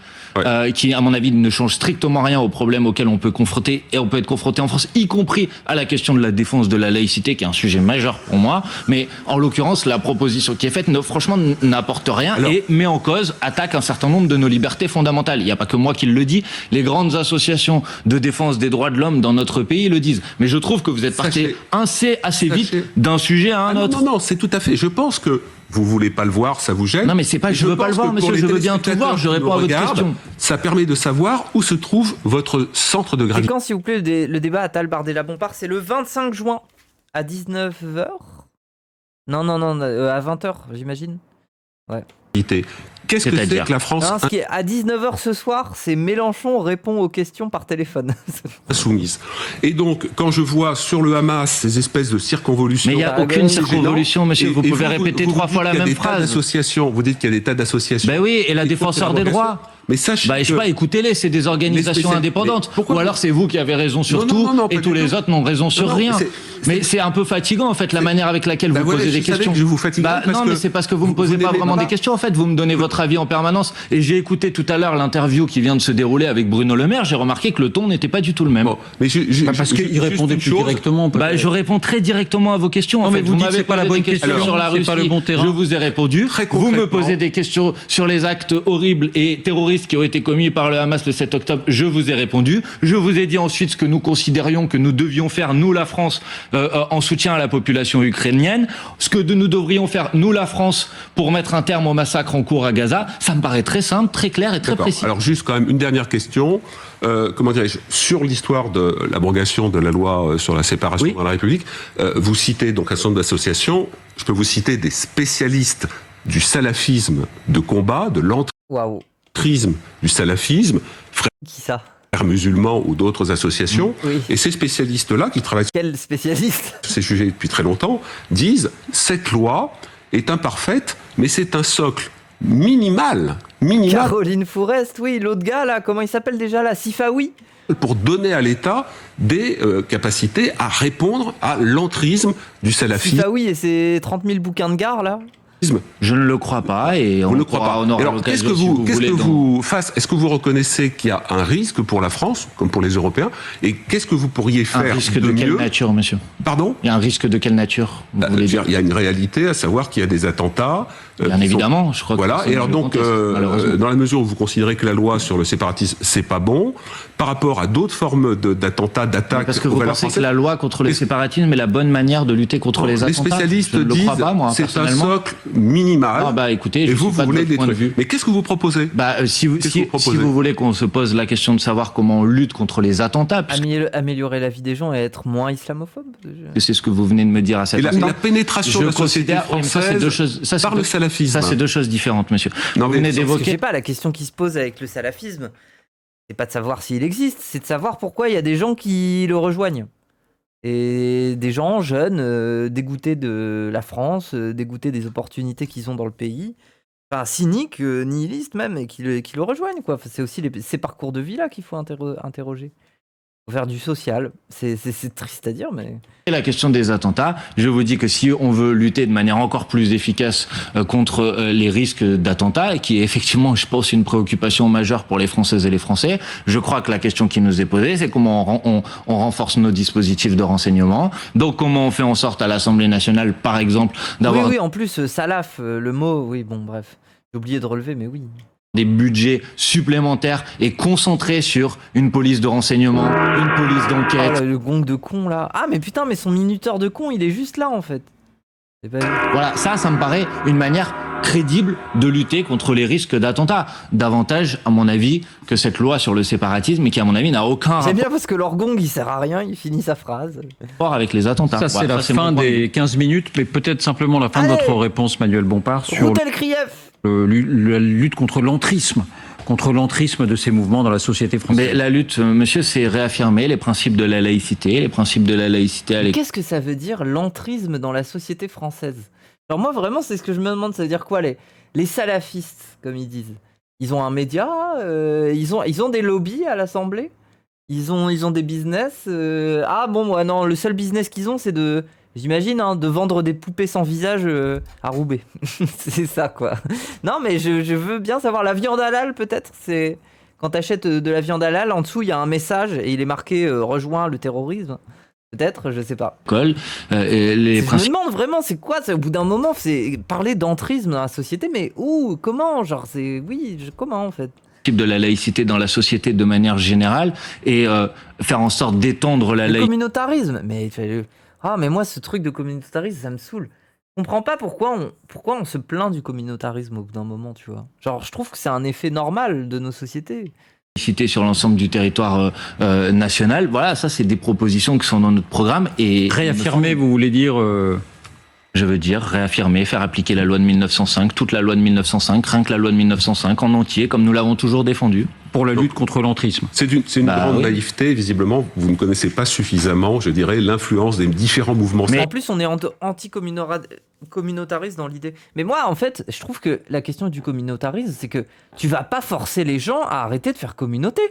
qui à mon avis ne change strictement rien aux problèmes auxquels on peut être confronté en France, y compris à la question de la défense de la laïcité qui est un sujet majeur pour moi. Mais en l'occurrence, la proposition qui est faite, franchement, n'apporte rien et met en cause, attaque un certain nombre de nos libertés fondamentales. Il n'y a pas que moi qui le dis, les grandes associations de défense des droits de l'homme dans notre pays le disent. Mais je trouve que vous êtes parti assez vite d'un sujet à un autre. Non, c'est tout à fait. Je pense que vous voulez pas le voir, ça vous gêne. Non, mais c'est pas que je veux pas le voir, monsieur, je veux bien tout voir, je réponds à votre question. Ça permet de savoir où se trouve votre centre de C'est gravité. quand, s'il vous plaît, le débat à Tal-Bardella-Bompard? C'est le 25 juin à 19h? Non, à 20h, j'imagine. Qu'est-ce que c'est C'est-à-dire que la France Non, ce qui est à 19h ce soir, c'est Mélenchon répond aux questions par téléphone. insoumise? Et donc, quand je vois sur le Hamas ces espèces de circonvolutions... Mais il n'y a Ah, aucune ben, circonvolution, monsieur, vous pouvez répéter 3 fois la même phrase. Vous dites qu'il y a des tas d'associations. Ben oui, et la défenseur des droits. Mais sachez Bah, je sais pas, écoutez-les, c'est des organisations Mais indépendantes. pourquoi Ou alors c'est vous qui avez raison sur Non, tout, non, pas et tous du les tout. autres n'ont raison sur Non, rien. c'est- Mais c'est un peu fatigant, en fait, la manière avec laquelle Bah vous voilà, posez des je savais questions. que je vous fatiguais parce non, que mais c'est parce que vous me posez pas n'aimez vraiment pas. des questions, en fait. Vous me donnez votre avis en permanence. Et j'ai écouté tout à l'heure l'interview qui vient de se dérouler avec Bruno Le Maire. J'ai remarqué que le ton n'était pas du tout le même. Bon, mais Parce qu'il répondait plus directement. Bah, peut-être. je réponds très directement à vos questions. Non, en mais fait. vous dites m'avez que c'est pas la posé bonne des questions question. sur la C'est Russie. pas le bon terrain. Je vous ai répondu. Très Vous me concrètement. posez des questions sur les actes horribles et terroristes qui ont été commis par le Hamas le 7 octobre. Je vous ai répondu. Je vous ai dit ensuite ce que nous considérions que nous devions faire, nous, la France, en soutien à la population ukrainienne. Ce que nous devrions faire, nous, la France, pour mettre un terme au massacre en cours à Gaza. Ça me paraît très simple, très clair et très D'accord. précis. Alors juste quand même une dernière question. Comment dirais-je, sur l'histoire de l'abrogation de la loi sur la séparation Oui. dans la République, vous citez donc un certain nombre d'associations. Je peux vous citer des spécialistes du salafisme de combat, de Waouh. l'entrisme du salafisme, Qui ça? frères musulmans ou d'autres associations. Oui. Et ces spécialistes-là, qui travaillent Quel spécialiste? sur ces sujets depuis très longtemps, disent cette loi est imparfaite, mais c'est un socle minimal Caroline Fourest, oui, l'autre gars là, comment il s'appelle déjà là? Sifawi? pour donner à l'État des capacités à répondre à l'entrisme du salafisme. Sifawi et ses 30 000 bouquins de gare là? Je ne le crois pas et Vous on ne le croyez pas. on aura Alors, qu'est-ce l'occasion, que si vous, voulez, est-ce que vous reconnaissez qu'il y a un risque pour la France, comme pour les Européens, et qu'est-ce que vous pourriez un faire risque de de quelle mieux? nature, monsieur? Pardon? Il y a un risque de quelle nature, vous voulez dire? Il y a une réalité, à savoir qu'il y a des attentats. Bien qui sont- évidemment, je crois que Voilà. personne Et alors ne le donc, conteste, malheureusement. dans la mesure où vous considérez que la loi sur le séparatisme c'est pas bon, par rapport à d'autres formes d'attentats, d'attaques, Parce que vous aux valeurs pensez que françaises, la loi contre le les- séparatisme est la bonne manière de lutter contre les les attentats? spécialistes Je ne le disent crois pas, moi, c'est un personnellement. socle minimal. Ah bah écoutez, et je vous, suis pas vous de voulez votre point de détruire. vue. Mais qu'est-ce que vous proposez? Bah, si vous, Qu'est-ce que vous si proposez vous voulez qu'on se pose la question de savoir comment on lutte contre les attentats, puisque Améliorer la vie des gens et être moins islamophobe? c'est ce que vous venez de me dire à Et cet la, instant. la pénétration de la société oui, mais ça, c'est française deux choses, ça, c'est par le deux- salafisme. ça, c'est deux choses différentes, monsieur. Non, Vous mais venez parce que Parce que je d'évoquer. sais pas, la question qui se pose avec le salafisme, c'est pas de savoir s'il existe, c'est de savoir pourquoi il y a des gens qui le rejoignent. Et des gens jeunes, dégoûtés de la France, dégoûtés des opportunités qu'ils ont dans le pays, enfin cyniques, nihilistes même, et qui le rejoignent, quoi. Enfin, c'est aussi ces parcours de vie là qu'il faut interroger. Faut faire du social. C'est triste à dire, mais... Et la question des attentats, je vous dis que si on veut lutter de manière encore plus efficace contre les risques d'attentats, et qui est effectivement, je pense, une préoccupation majeure pour les Françaises et les Français, je crois que la question qui nous est posée, c'est comment on renforce nos dispositifs de renseignement. Donc comment on fait en sorte à l'Assemblée nationale, par exemple, d'avoir... Oui, en plus, salaf, le mot, oui, bon, bref. J'ai oublié de relever, mais oui. Des budgets supplémentaires et concentrés sur une police de renseignement, une police d'enquête. Oh, le gong de con là. Ah mais putain, mais son minuteur de con, il est juste là en fait. C'est pas... Voilà, ça me paraît une manière crédible de lutter contre les risques d'attentats. Davantage, à mon avis, que cette loi sur le séparatisme, et qui, à mon avis, n'a aucun J'aime bien parce que leur gong, il sert à rien, il finit sa phrase. rapport avec les attentats. Ça, c'est la fin des 15 minutes, mais peut-être simplement la fin de votre réponse, Manuel Bompard, sur Routel Krief. la lutte contre l'entrisme de ces mouvements dans la société française. Mais la lutte, monsieur, c'est réaffirmer les principes de la laïcité, à Qu'est-ce que ça veut dire l'entrisme dans la société française? Alors moi vraiment c'est ce que je me demande, ça veut dire quoi les salafistes comme ils disent? Ils ont un média, ils ont des lobbies à l'Assemblée, ils ont des business. Ah bon moi non, le seul business qu'ils ont c'est de, j'imagine, de vendre des poupées sans visage à Roubaix. C'est ça quoi. Non mais je veux bien savoir, la viande halal peut-être, c'est quand t'achètes de la viande halal, en dessous il y a un message et il est marqué rejoins le terrorisme. Peut-être, je sais pas. Je me demande vraiment, c'est quoi ça, au bout d'un moment, c'est parler d'entrisme dans la société, mais où, comment, genre, c'est, oui, comment en fait? De la laïcité dans la société de manière générale, et faire en sorte d'étendre la laïcité. Le communautarisme, mais mais moi ce truc de communautarisme, ça me saoule. Je comprends pas pourquoi on se plaint du communautarisme au bout d'un moment, tu vois. Genre, je trouve que c'est un effet normal de nos sociétés. Sur l'ensemble du territoire national. Voilà, ça c'est des propositions qui sont dans notre programme. Et réaffirmer, vous voulez dire Je veux dire réaffirmer, faire appliquer la loi de 1905, toute la loi de 1905, rien que la loi de 1905 en entier, comme nous l'avons toujours défendue. Pour la lutte contre l'entrisme. C'est une grande naïveté, visiblement. Vous ne connaissez pas suffisamment, je dirais, l'influence des différents mouvements. Mais en plus, on est anti-communautariste dans l'idée. Mais moi, en fait, je trouve que la question du communautarisme, c'est que tu vas pas forcer les gens à arrêter de faire communauté.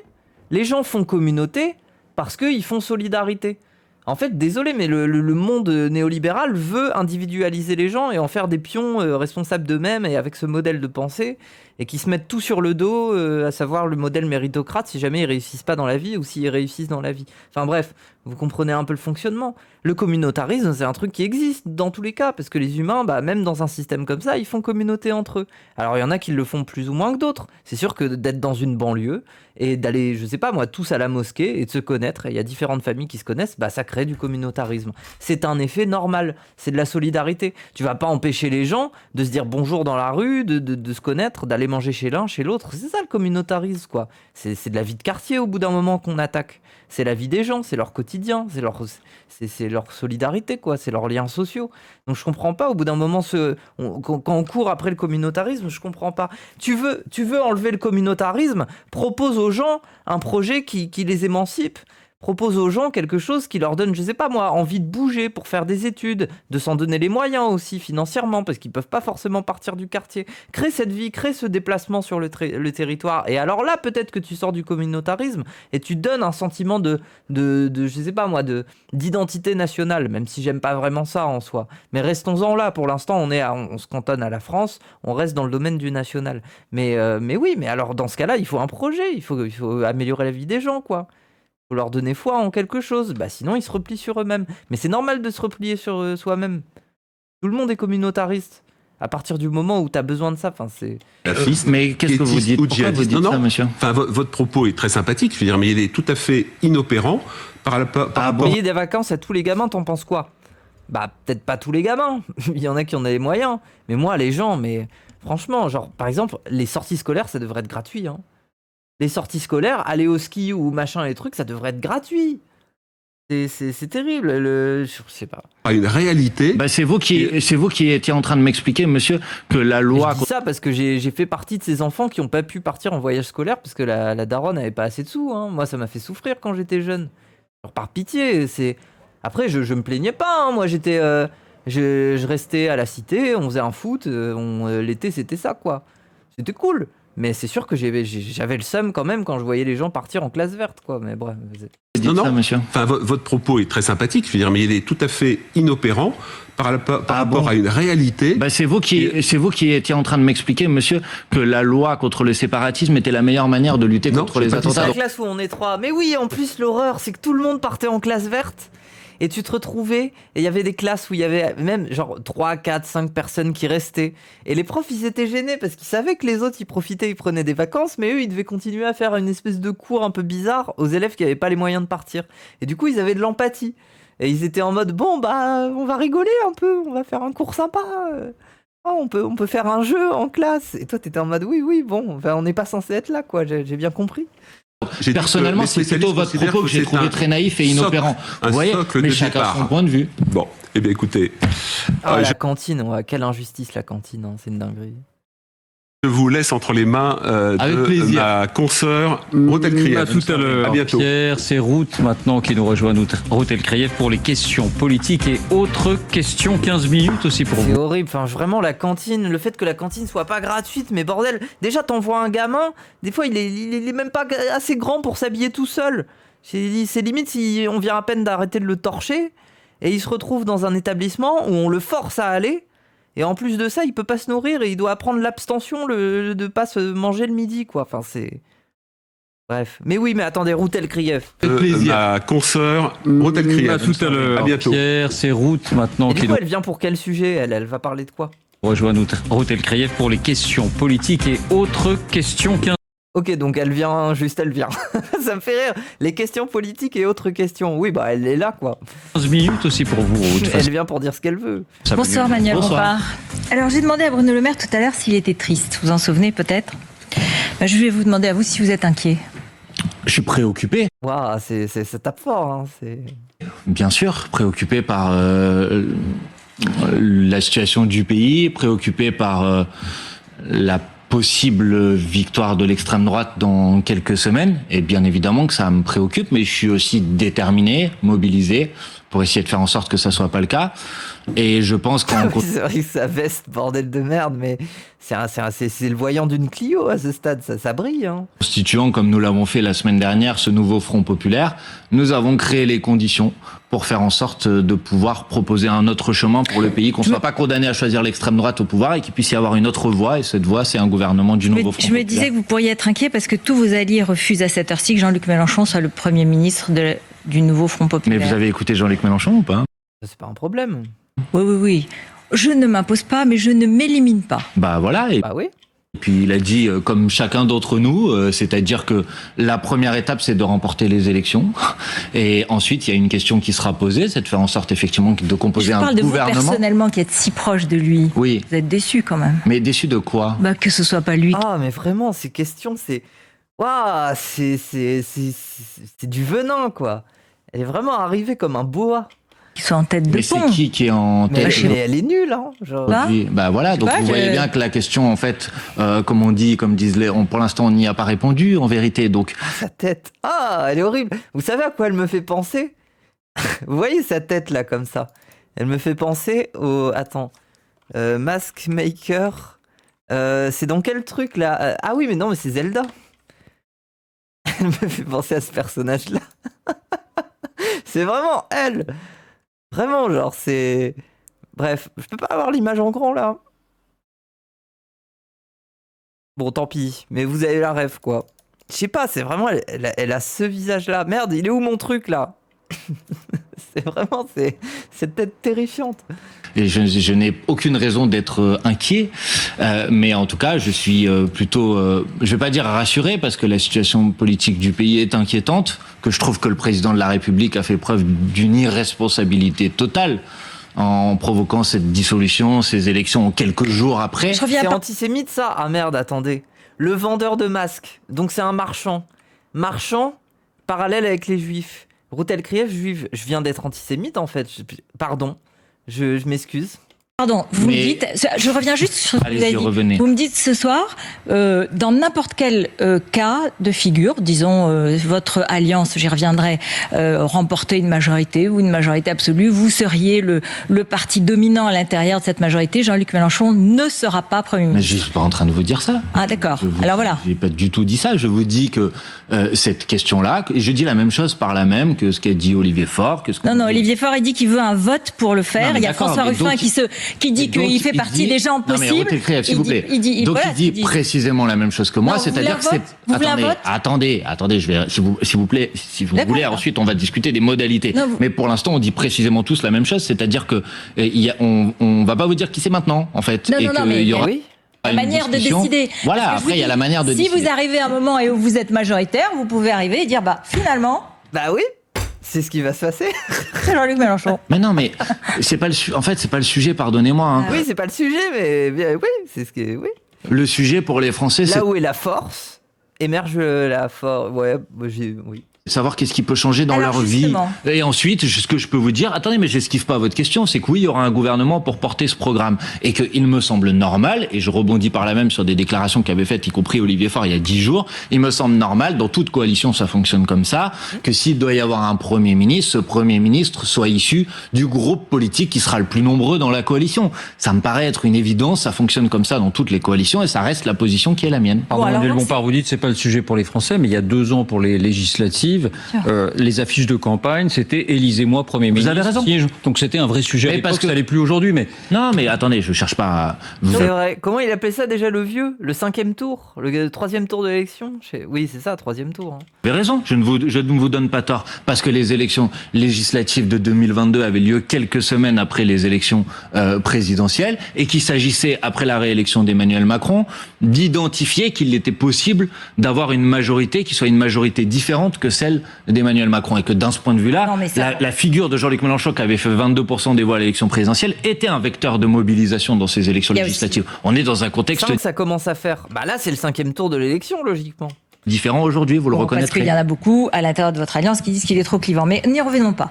Les gens font communauté parce qu'ils font solidarité. En fait, désolé, mais le monde néolibéral veut individualiser les gens et en faire des pions responsables d'eux-mêmes et avec ce modèle de pensée, et qui se mettent tout sur le dos, à savoir le modèle méritocrate si jamais ils réussissent pas dans la vie ou s'ils réussissent dans la vie. Enfin bref, vous comprenez un peu le fonctionnement. Le communautarisme, c'est un truc qui existe dans tous les cas, parce que les humains, même dans un système comme ça, ils font communauté entre eux. Alors il y en a qui le font plus ou moins que d'autres. C'est sûr que d'être dans une banlieue et d'aller, je sais pas moi, tous à la mosquée et de se connaître, et il y a différentes familles qui se connaissent, ça crée du communautarisme. C'est un effet normal, c'est de la solidarité. Tu vas pas empêcher les gens de se dire bonjour dans la rue, de se connaître, d'aller manger chez l'un, chez l'autre. C'est ça le communautarisme, quoi. C'est de la vie de quartier au bout d'un moment qu'on attaque. C'est la vie des gens, c'est leur quotidien, c'est leur solidarité, quoi. C'est leurs liens sociaux. Donc je comprends pas, au bout d'un moment, quand on court après le communautarisme, je comprends pas. Tu veux enlever le communautarisme, propose aux gens un projet qui les émancipe. Propose aux gens quelque chose qui leur donne, je sais pas moi, envie de bouger pour faire des études, de s'en donner les moyens aussi financièrement, parce qu'ils peuvent pas forcément partir du quartier. Crée cette vie, crée ce déplacement sur le territoire. Et alors là, peut-être que tu sors du communautarisme et tu donnes un sentiment de je sais pas moi, d'identité nationale, même si j'aime pas vraiment ça en soi. Mais restons-en là. Pour l'instant, on se cantonne à la France, on reste dans le domaine du national. Mais oui, mais alors dans ce cas-là, il faut un projet, il faut améliorer la vie des gens, quoi. Faut leur donner foi en quelque chose, sinon ils se replient sur eux-mêmes. Mais c'est normal de se replier sur soi-même. Tout le monde est communautariste. À partir du moment où tu as besoin de ça, c'est... mais qu'est-ce que vous dites? Pourquoi vous dites ça, monsieur? Votre propos est très sympathique, je veux dire, mais il est tout à fait inopérant par rapport... Payer des vacances à tous les gamins, t'en penses quoi? Peut-être pas tous les gamins. Il y en a qui en ont les moyens. Mais moi, les gens, franchement, genre, par exemple, les sorties scolaires, ça devrait être gratuit, hein. Les sorties scolaires, aller au ski ou machin, les trucs, ça devrait être gratuit. C'est terrible. Je sais pas. Une réalité. Bah, c'est vous qui étiez en train de m'expliquer, monsieur, que la loi. Je dis ça parce que j'ai fait partie de ces enfants qui n'ont pas pu partir en voyage scolaire parce que la daronne n'avait pas assez de sous. Hein. Moi, ça m'a fait souffrir quand j'étais jeune. Alors, par pitié, Après, je me plaignais pas. Hein. Moi, je restais à la cité, on faisait un foot. L'été, c'était ça, quoi. C'était cool. Mais c'est sûr que j'avais le seum quand même quand je voyais les gens partir en classe verte, quoi. Mais bref. Non, ça, monsieur. Enfin, votre propos est très sympathique, je veux dire, mais il est tout à fait inopérant par rapport à une réalité. Bah, c'est vous qui étiez en train de m'expliquer, monsieur, que la loi contre le séparatisme était la meilleure manière de lutter contre les attentats. C'est la classe où on est 3. Mais oui, en plus, l'horreur, c'est que tout le monde partait en classe verte. Et tu te retrouvais, et il y avait des classes où il y avait même genre 3, 4, 5 personnes qui restaient. Et les profs, ils étaient gênés parce qu'ils savaient que les autres, ils profitaient, ils prenaient des vacances, mais eux, ils devaient continuer à faire une espèce de cours un peu bizarre aux élèves qui n'avaient pas les moyens de partir. Et du coup, ils avaient de l'empathie. Et ils étaient en mode, bon, bah, on va rigoler un peu, on va faire un cours sympa. On peut faire un jeu en classe. Et toi, t'étais en mode, oui, bon, on n'est pas censé être là, quoi, j'ai bien compris. Personnellement, c'est plutôt votre propos que j'ai trouvé très naïf et inopérant. Vous voyez, mais chacun son point de vue. Bon, eh bien écoutez... La cantine, quelle injustice la cantine, hein, c'est une dinguerie. Je vous laisse entre les mains de ma consoeur Ruth Elkrief. À tout à l'heure. À bientôt. Pierre, c'est Ruth maintenant qui nous rejoint, Ruth Elkrief, pour les questions politiques et autres questions. 15 minutes aussi pour C'est vous. horrible, enfin vraiment la cantine, le fait que la cantine soit pas gratuite, mais bordel, déjà t'envoies un gamin, des fois il est même pas assez grand pour s'habiller tout seul. C'est limite si on vient à peine d'arrêter de le torcher, et il se retrouve dans un établissement où on le force à aller. Et en plus de ça, il peut pas se nourrir et il doit apprendre l'abstention de pas se manger le midi, quoi. Enfin, c'est... Bref. Mais oui, mais attendez, Ruth Elkrief. Ma consoeur Ruth Elkrief. À tout à l'heure. À bientôt. Pierre, c'est Ruth maintenant Et qui du coup, nous elle vient pour quel sujet ? Elle va parler de quoi ? rejoint, Ruth Elkrief, pour les questions politiques et autres questions. Ok, donc elle vient. Ça me fait rire. Les questions politiques et autres questions. Oui, bah elle est là, quoi. 15 minutes aussi pour vous, Ruth. Elle vient pour dire ce qu'elle veut. Bonsoir Manuel Bonsoir. Bompard. Alors j'ai demandé à Bruno Le Maire tout à l'heure s'il était triste. Vous en souvenez peut-être ? Je vais vous demander à vous si vous êtes inquiet. Je suis préoccupé, Waouh, ça tape fort. Hein. bien sûr, préoccupé par la situation du pays, préoccupé par la possible victoire de l'extrême droite dans quelques semaines. Et bien évidemment que ça me préoccupe, mais je suis aussi déterminé, mobilisé, pour essayer de faire en sorte que ça soit pas le cas. Et je pense qu'en C'est vrai que sa veste, bordel de merde, mais c'est le voyant d'une Clio à ce stade, ça brille. Hein. constituant, comme nous l'avons fait la semaine dernière, ce nouveau Front populaire, nous avons créé les conditions pour faire en sorte de pouvoir proposer un autre chemin pour le pays, qu'on ne soit pas condamné à choisir l'extrême droite au pouvoir et qu'il puisse y avoir une autre voie. Et cette voie, c'est un gouvernement du nouveau Front populaire. Je me disais que vous pourriez être inquiet parce que tous vos alliés refusent à cette heure-ci que Jean-Luc Mélenchon soit le Premier ministre du nouveau Front populaire. Mais vous avez écouté Jean-Luc Mélenchon ou pas ? C'est pas un problème. Oui. Je ne m'impose pas, mais je ne m'élimine pas. Bah voilà. Et Bah oui. puis il a dit, comme chacun d'entre nous, c'est-à-dire que la première étape, c'est de remporter les élections. Et ensuite, il y a une question qui sera posée, c'est de faire en sorte effectivement de composer un Je parle gouvernement. de vous personnellement qui êtes si proche de lui. Oui. Vous êtes déçu quand même. Mais déçu de quoi ? Bah, que ce soit pas lui. Ah, mais vraiment, ces questions, c'est... Waouh, c'est du venin, quoi. Elle est vraiment arrivée comme un boa. Qui soit en tête de Mais c'est pont. qui est en Mais, tête mais elle est nulle, hein. Genre... Bah, aujourd'hui ? Bah voilà, donc pas, vous voyez bien que la question, en fait, comme disent pour l'instant, on n'y a pas répondu, en vérité. Donc, Sa tête. Ah, elle est horrible. Vous savez à quoi elle me fait penser ? Vous voyez sa tête, là, comme ça ? Elle me fait penser au... Attends. Mask Maker. C'est dans quel truc, là ? Ah oui, mais non, mais c'est Zelda. Elle me fait penser à ce personnage-là. C'est vraiment elle. Vraiment, genre, c'est... Bref, je peux pas avoir l'image en grand, là. Bon, tant pis. Mais vous avez la rêve, quoi. Je sais pas, c'est vraiment... Elle a ce visage-là. Merde, il est où mon truc, là ? C'est vraiment... C'est cette tête terrifiante. et je n'ai aucune raison d'être inquiet, mais en tout cas, je suis plutôt, je vais pas dire rassuré, parce que la situation politique du pays est inquiétante, que je trouve que le président de la République a fait preuve d'une irresponsabilité totale en provoquant cette dissolution, ces élections quelques jours après. Je reviens C'est pas. antisémite, ça ? Ah merde, attendez. Le vendeur de masques. Donc c'est un marchand. Marchand, parallèle avec les juifs. Routel Krief juive. Je viens d'être antisémite en fait. Pardon, je m'excuse. Pardon, vous me dites, je reviens juste sur ce que vous avez dit. Revenez. Vous me dites ce soir, dans n'importe quel cas de figure, disons votre alliance, j'y reviendrai, remporter une majorité ou une majorité absolue, vous seriez le parti dominant à l'intérieur de cette majorité. Jean-Luc Mélenchon ne sera pas Premier ministre. Mais je suis pas en train de vous dire ça. Ah d'accord, alors voilà. J'ai pas du tout dit ça. Je vous dis que cette question-là, et je dis la même chose par là même que ce qu'a dit Olivier Faure. Non, Olivier Faure, il dit qu'il veut un vote pour le faire. Non, il y a François Ruffin qui dit qu'il fait partie des gens possibles. S'il vous plaît. Il dit précisément la même chose que moi, c'est-à-dire que c'est... Attendez, s'il vous plaît, si vous voulez, ensuite on va discuter des modalités. Mais pour l'instant, on dit précisément tous la même chose, c'est-à-dire que on va pas vous dire qui c'est maintenant, en fait. Il y aura la manière de décider. Voilà, après il y a la manière de décider. Si vous arrivez à un moment et où vous êtes majoritaire, vous pouvez arriver et dire, finalement... Bah oui, c'est ce qui va se passer. C'est Jean-Luc Mélenchon. Mais non, mais c'est pas le sujet, pardonnez-moi. Hein. Oui, c'est pas le sujet, mais oui, c'est ce qui... Oui. Le sujet pour les Français, c'est... Là où est la force, émerge la force... Ouais, oui. Savoir qu'est-ce qui peut changer dans leur vie. Et ensuite, ce que je peux vous dire, attendez, mais j'esquive pas votre question, c'est que oui, il y aura un gouvernement pour porter ce programme. Et qu'il me semble normal, et je rebondis par là même sur des déclarations qu'avait faites, y compris Olivier Faure il y a 10 jours, il me semble normal, dans toute coalition ça fonctionne comme ça, que s'il doit y avoir un Premier ministre, ce Premier ministre soit issu du groupe politique qui sera le plus nombreux dans la coalition. Ça me paraît être une évidence, ça fonctionne comme ça dans toutes les coalitions, et ça reste la position qui est la mienne. Pardon, Emmanuel Bompard, vous dites c'est pas le sujet pour les Français, mais il y a 2 ans pour les législatives, les affiches de campagne, c'était élisez-moi Premier ministre. Vous avez raison. Donc c'était un vrai sujet. Parce que ça l'est plus aujourd'hui, mais non, mais attendez, je cherche pas. À... C'est vrai. Comment il appelait ça déjà, le vieux, le 5e tour, le 3e tour de l'élection. Oui, c'est ça, 3e tour. Hein. Vous avez raison. Je ne vous donne pas tort, parce que les élections législatives de 2022 avaient lieu quelques semaines après les élections présidentielles, et qu'il s'agissait, après la réélection d'Emmanuel Macron, d'identifier qu'il était possible d'avoir une majorité qui soit une majorité différente que celle d'Emmanuel Macron, et que dans ce point de vue-là, la figure de Jean-Luc Mélenchon, qui avait fait 22% des voix à l'élection présidentielle, était un vecteur de mobilisation dans ces élections législatives. On est dans un contexte... Ça commence à faire. Là, c'est le 5e tour de l'élection, logiquement. Différent aujourd'hui, vous le reconnaîtrez. Parce qu'il y en a beaucoup à l'intérieur de votre alliance qui disent qu'il est trop clivant. Mais n'y revenons pas.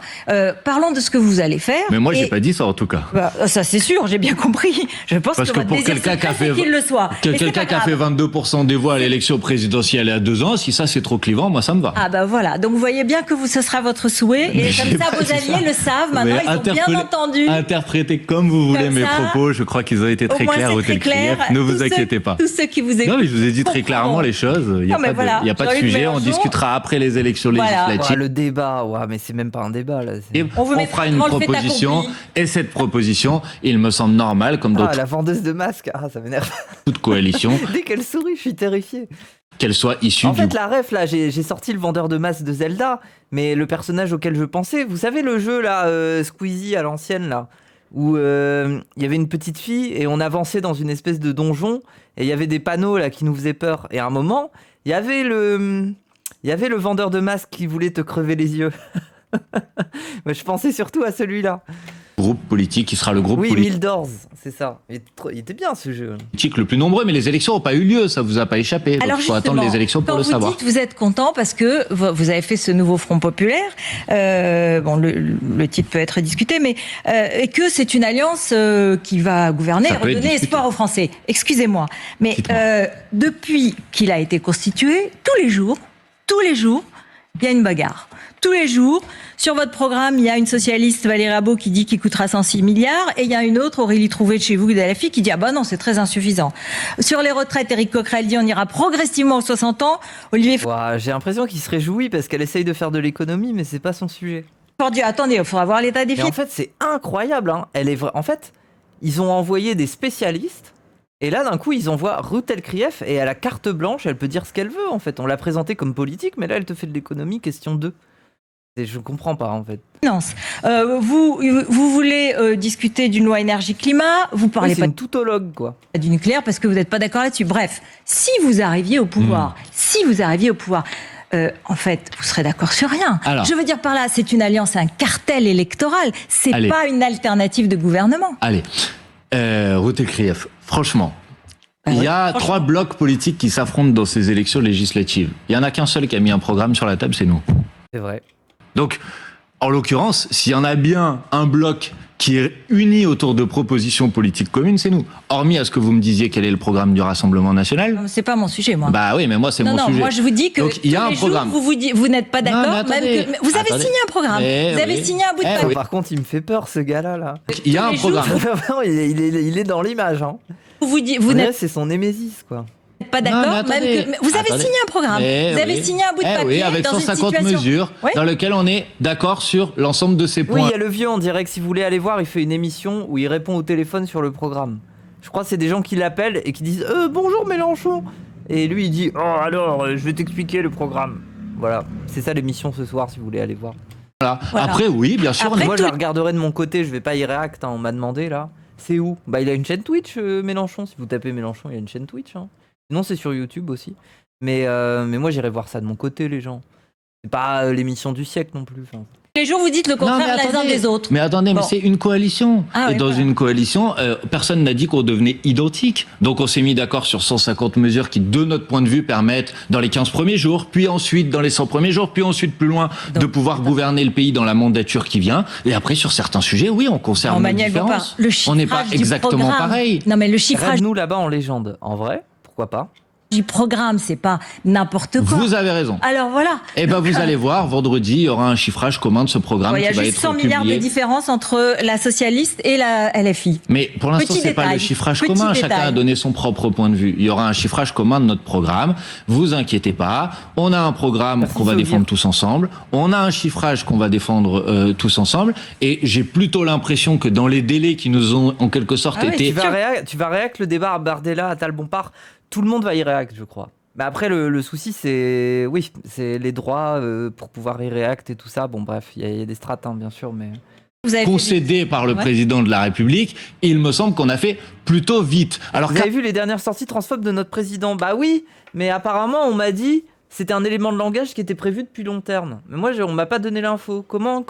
Parlons de ce que vous allez faire. Mais moi, j'ai pas dit ça, en tout cas. Ça, c'est sûr, j'ai bien compris. Je pense parce que pour quelqu'un qui a fait qu'il le soit. Quelqu'un qui a fait 22% des voix à l'élection présidentielle il y a 2 ans, si ça c'est trop clivant, moi ça me va. Ah voilà. Donc vous voyez bien que ce sera votre souhait, et comme ça vos alliés le savent. Maintenant, ils ont bien entendu. Interprétez comme vous voulez mes propos. Je crois qu'ils ont été très clairs au clair. Ne vous inquiétez pas. Tous ceux qui vous écoutent. Non, mais je vous ai dit très clairement les choses. Il n'y a pas de sujet. On discutera après les élections législatives. Le débat, mais c'est même pas un débat là. On fera une proposition, et cette proposition, il me semble normal, comme d'autres. La vendeuse de masques, ça m'énerve. Toute coalition. Dès qu'elle sourit, je suis terrifié. Qu'elle soit issue. En fait, la ref là, j'ai sorti le vendeur de masques de Zelda, mais le personnage auquel je pensais, vous savez le jeu là, Squeezie à l'ancienne là, où il y avait une petite fille et on avançait dans une espèce de donjon et il y avait des panneaux là qui nous faisaient peur. Et à un moment, il y avait le vendeur de masques qui voulait te crever les yeux. Mais je pensais surtout à celui-là. Groupe politique qui sera le groupe politique. Oui, Mildors, c'est ça. Il était bien ce jeu. Politique le plus nombreux, mais les élections n'ont pas eu lieu, ça vous a pas échappé. Donc il faut attendre les élections pour le savoir. Vous dites, vous êtes content parce que vous avez fait ce nouveau Front populaire. Le titre peut être discuté, mais et que c'est une alliance qui va gouverner et redonner espoir aux Français. Excusez-moi, mais depuis qu'il a été constitué, tous les jours, il y a une bagarre. Tous les jours, sur votre programme, il y a une socialiste, Valérie Rabault, qui dit qu'il coûtera 106 milliards, et il y a une autre, Aurélie Trouvé de chez vous, de la FI, qui dit non, c'est très insuffisant. Sur les retraites, Éric Coquerel dit on ira progressivement aux 60 ans. Olivier j'ai l'impression qu'il se réjouit parce qu'elle essaye de faire de l'économie, mais c'est pas son sujet. Attendez, il faudra voir l'état des filles. En fait, c'est incroyable. En fait, ils ont envoyé des spécialistes. Et là, d'un coup, ils envoient Routel Krief et elle a carte blanche, elle peut dire ce qu'elle veut, en fait. On l'a présentée comme politique, mais là, elle te fait de l'économie, question 2. Je comprends pas, en fait. Vous voulez discuter d'une loi énergie-climat, vous parlez pas une tautologue, quoi. Du nucléaire parce que vous n'êtes pas d'accord là-dessus. Bref, si vous arriviez au pouvoir, en fait, vous serez d'accord sur rien. Alors, je veux dire par là, c'est une alliance, un cartel électoral. C'est pas une alternative de gouvernement. Allez, Routel Krief, franchement, il y a 3 blocs politiques qui s'affrontent dans ces élections législatives. Il y en a qu'un seul qui a mis un programme sur la table, c'est nous. C'est vrai. Donc, en l'occurrence, s'il y en a bien un bloc qui est uni autour de propositions politiques communes, c'est nous. Hormis à ce que vous me disiez quel est le programme du Rassemblement national. C'est pas mon sujet, moi. Bah oui, mais moi, c'est mon sujet. Moi, je vous dis que donc, il y a un programme. Vous n'êtes pas d'accord, même que vous avez signé un programme. Vous avez signé un bout de papier. Oui. Par contre, il me fait peur, ce gars-là. Là. Il y a un programme. il est dans l'image. Hein. Vous n'êtes c'est son némésis, quoi. Pas d'accord, même que vous avez signé un programme. Vous avez signé un bout de papier. Oui, avec 150 mesures dans lesquelles on est d'accord sur l'ensemble de ces points. Oui, il y a le vieux en direct. Si vous voulez aller voir, il fait une émission où il répond au téléphone sur le programme. Je crois que c'est des gens qui l'appellent et qui disent bonjour Mélenchon. Et lui il dit alors je vais t'expliquer le programme. Voilà, c'est ça l'émission ce soir si vous voulez aller voir. Voilà. Après oui, bien sûr. Après, moi je la regarderai de mon côté. Je vais pas y réact. Hein, on m'a demandé là. C'est où ? Bah il a une chaîne Twitch Mélenchon. Si vous tapez Mélenchon, il y a une chaîne Twitch. Hein. Non, c'est sur YouTube aussi. Mais moi, j'irai voir ça de mon côté, les gens. C'est pas l'émission du siècle non plus. Enfin. Les jours, vous dites le contraire les uns des autres. Mais attendez, mais c'est une coalition. Et dans une coalition, personne n'a dit qu'on devenait identique. Donc on s'est mis d'accord sur 150 mesures qui, de notre point de vue, permettent, dans les 15 premiers jours, puis ensuite dans les 100 premiers jours, puis ensuite plus loin, de pouvoir gouverner le pays dans la mandature qui vient. Et après, sur certains sujets, oui, on conserve nos différences. On n'est pas exactement pareil. Non, mais le chiffrage... Nous, là-bas, en légende. En vrai, pourquoi pas ? Du programme, c'est pas n'importe quoi. Vous avez raison. Alors voilà. Eh ben vous allez voir, vendredi, il y aura un chiffrage commun de ce programme qui va être publié. Il y a juste 100 milliards de différence entre la socialiste et la LFI. Mais pour l'instant, c'est pas le chiffrage commun. Chacun a donné son propre point de vue. Il y aura un chiffrage commun de notre programme. Vous inquiétez pas. On a un programme qu'on va défendre tous ensemble. On a un chiffrage qu'on va défendre tous ensemble. Et j'ai plutôt l'impression que dans les délais qui nous ont en quelque sorte été... Tu vas réac le débat à Bardella, à Tal-Bompard. Tout le monde va y réact, je crois. Mais après, le souci, c'est les droits pour pouvoir y réact et tout ça. Bon, bref, il y a des strates, hein, bien sûr, mais... Vous avez concédé par le président de la République, il me semble qu'on a fait plutôt vite. Alors, vous avez vu les dernières sorties transphobes de notre président ? Bah oui, mais apparemment, on m'a dit c'était un élément de langage qui était prévu depuis long terme. Mais moi, on m'a pas donné l'info. Comment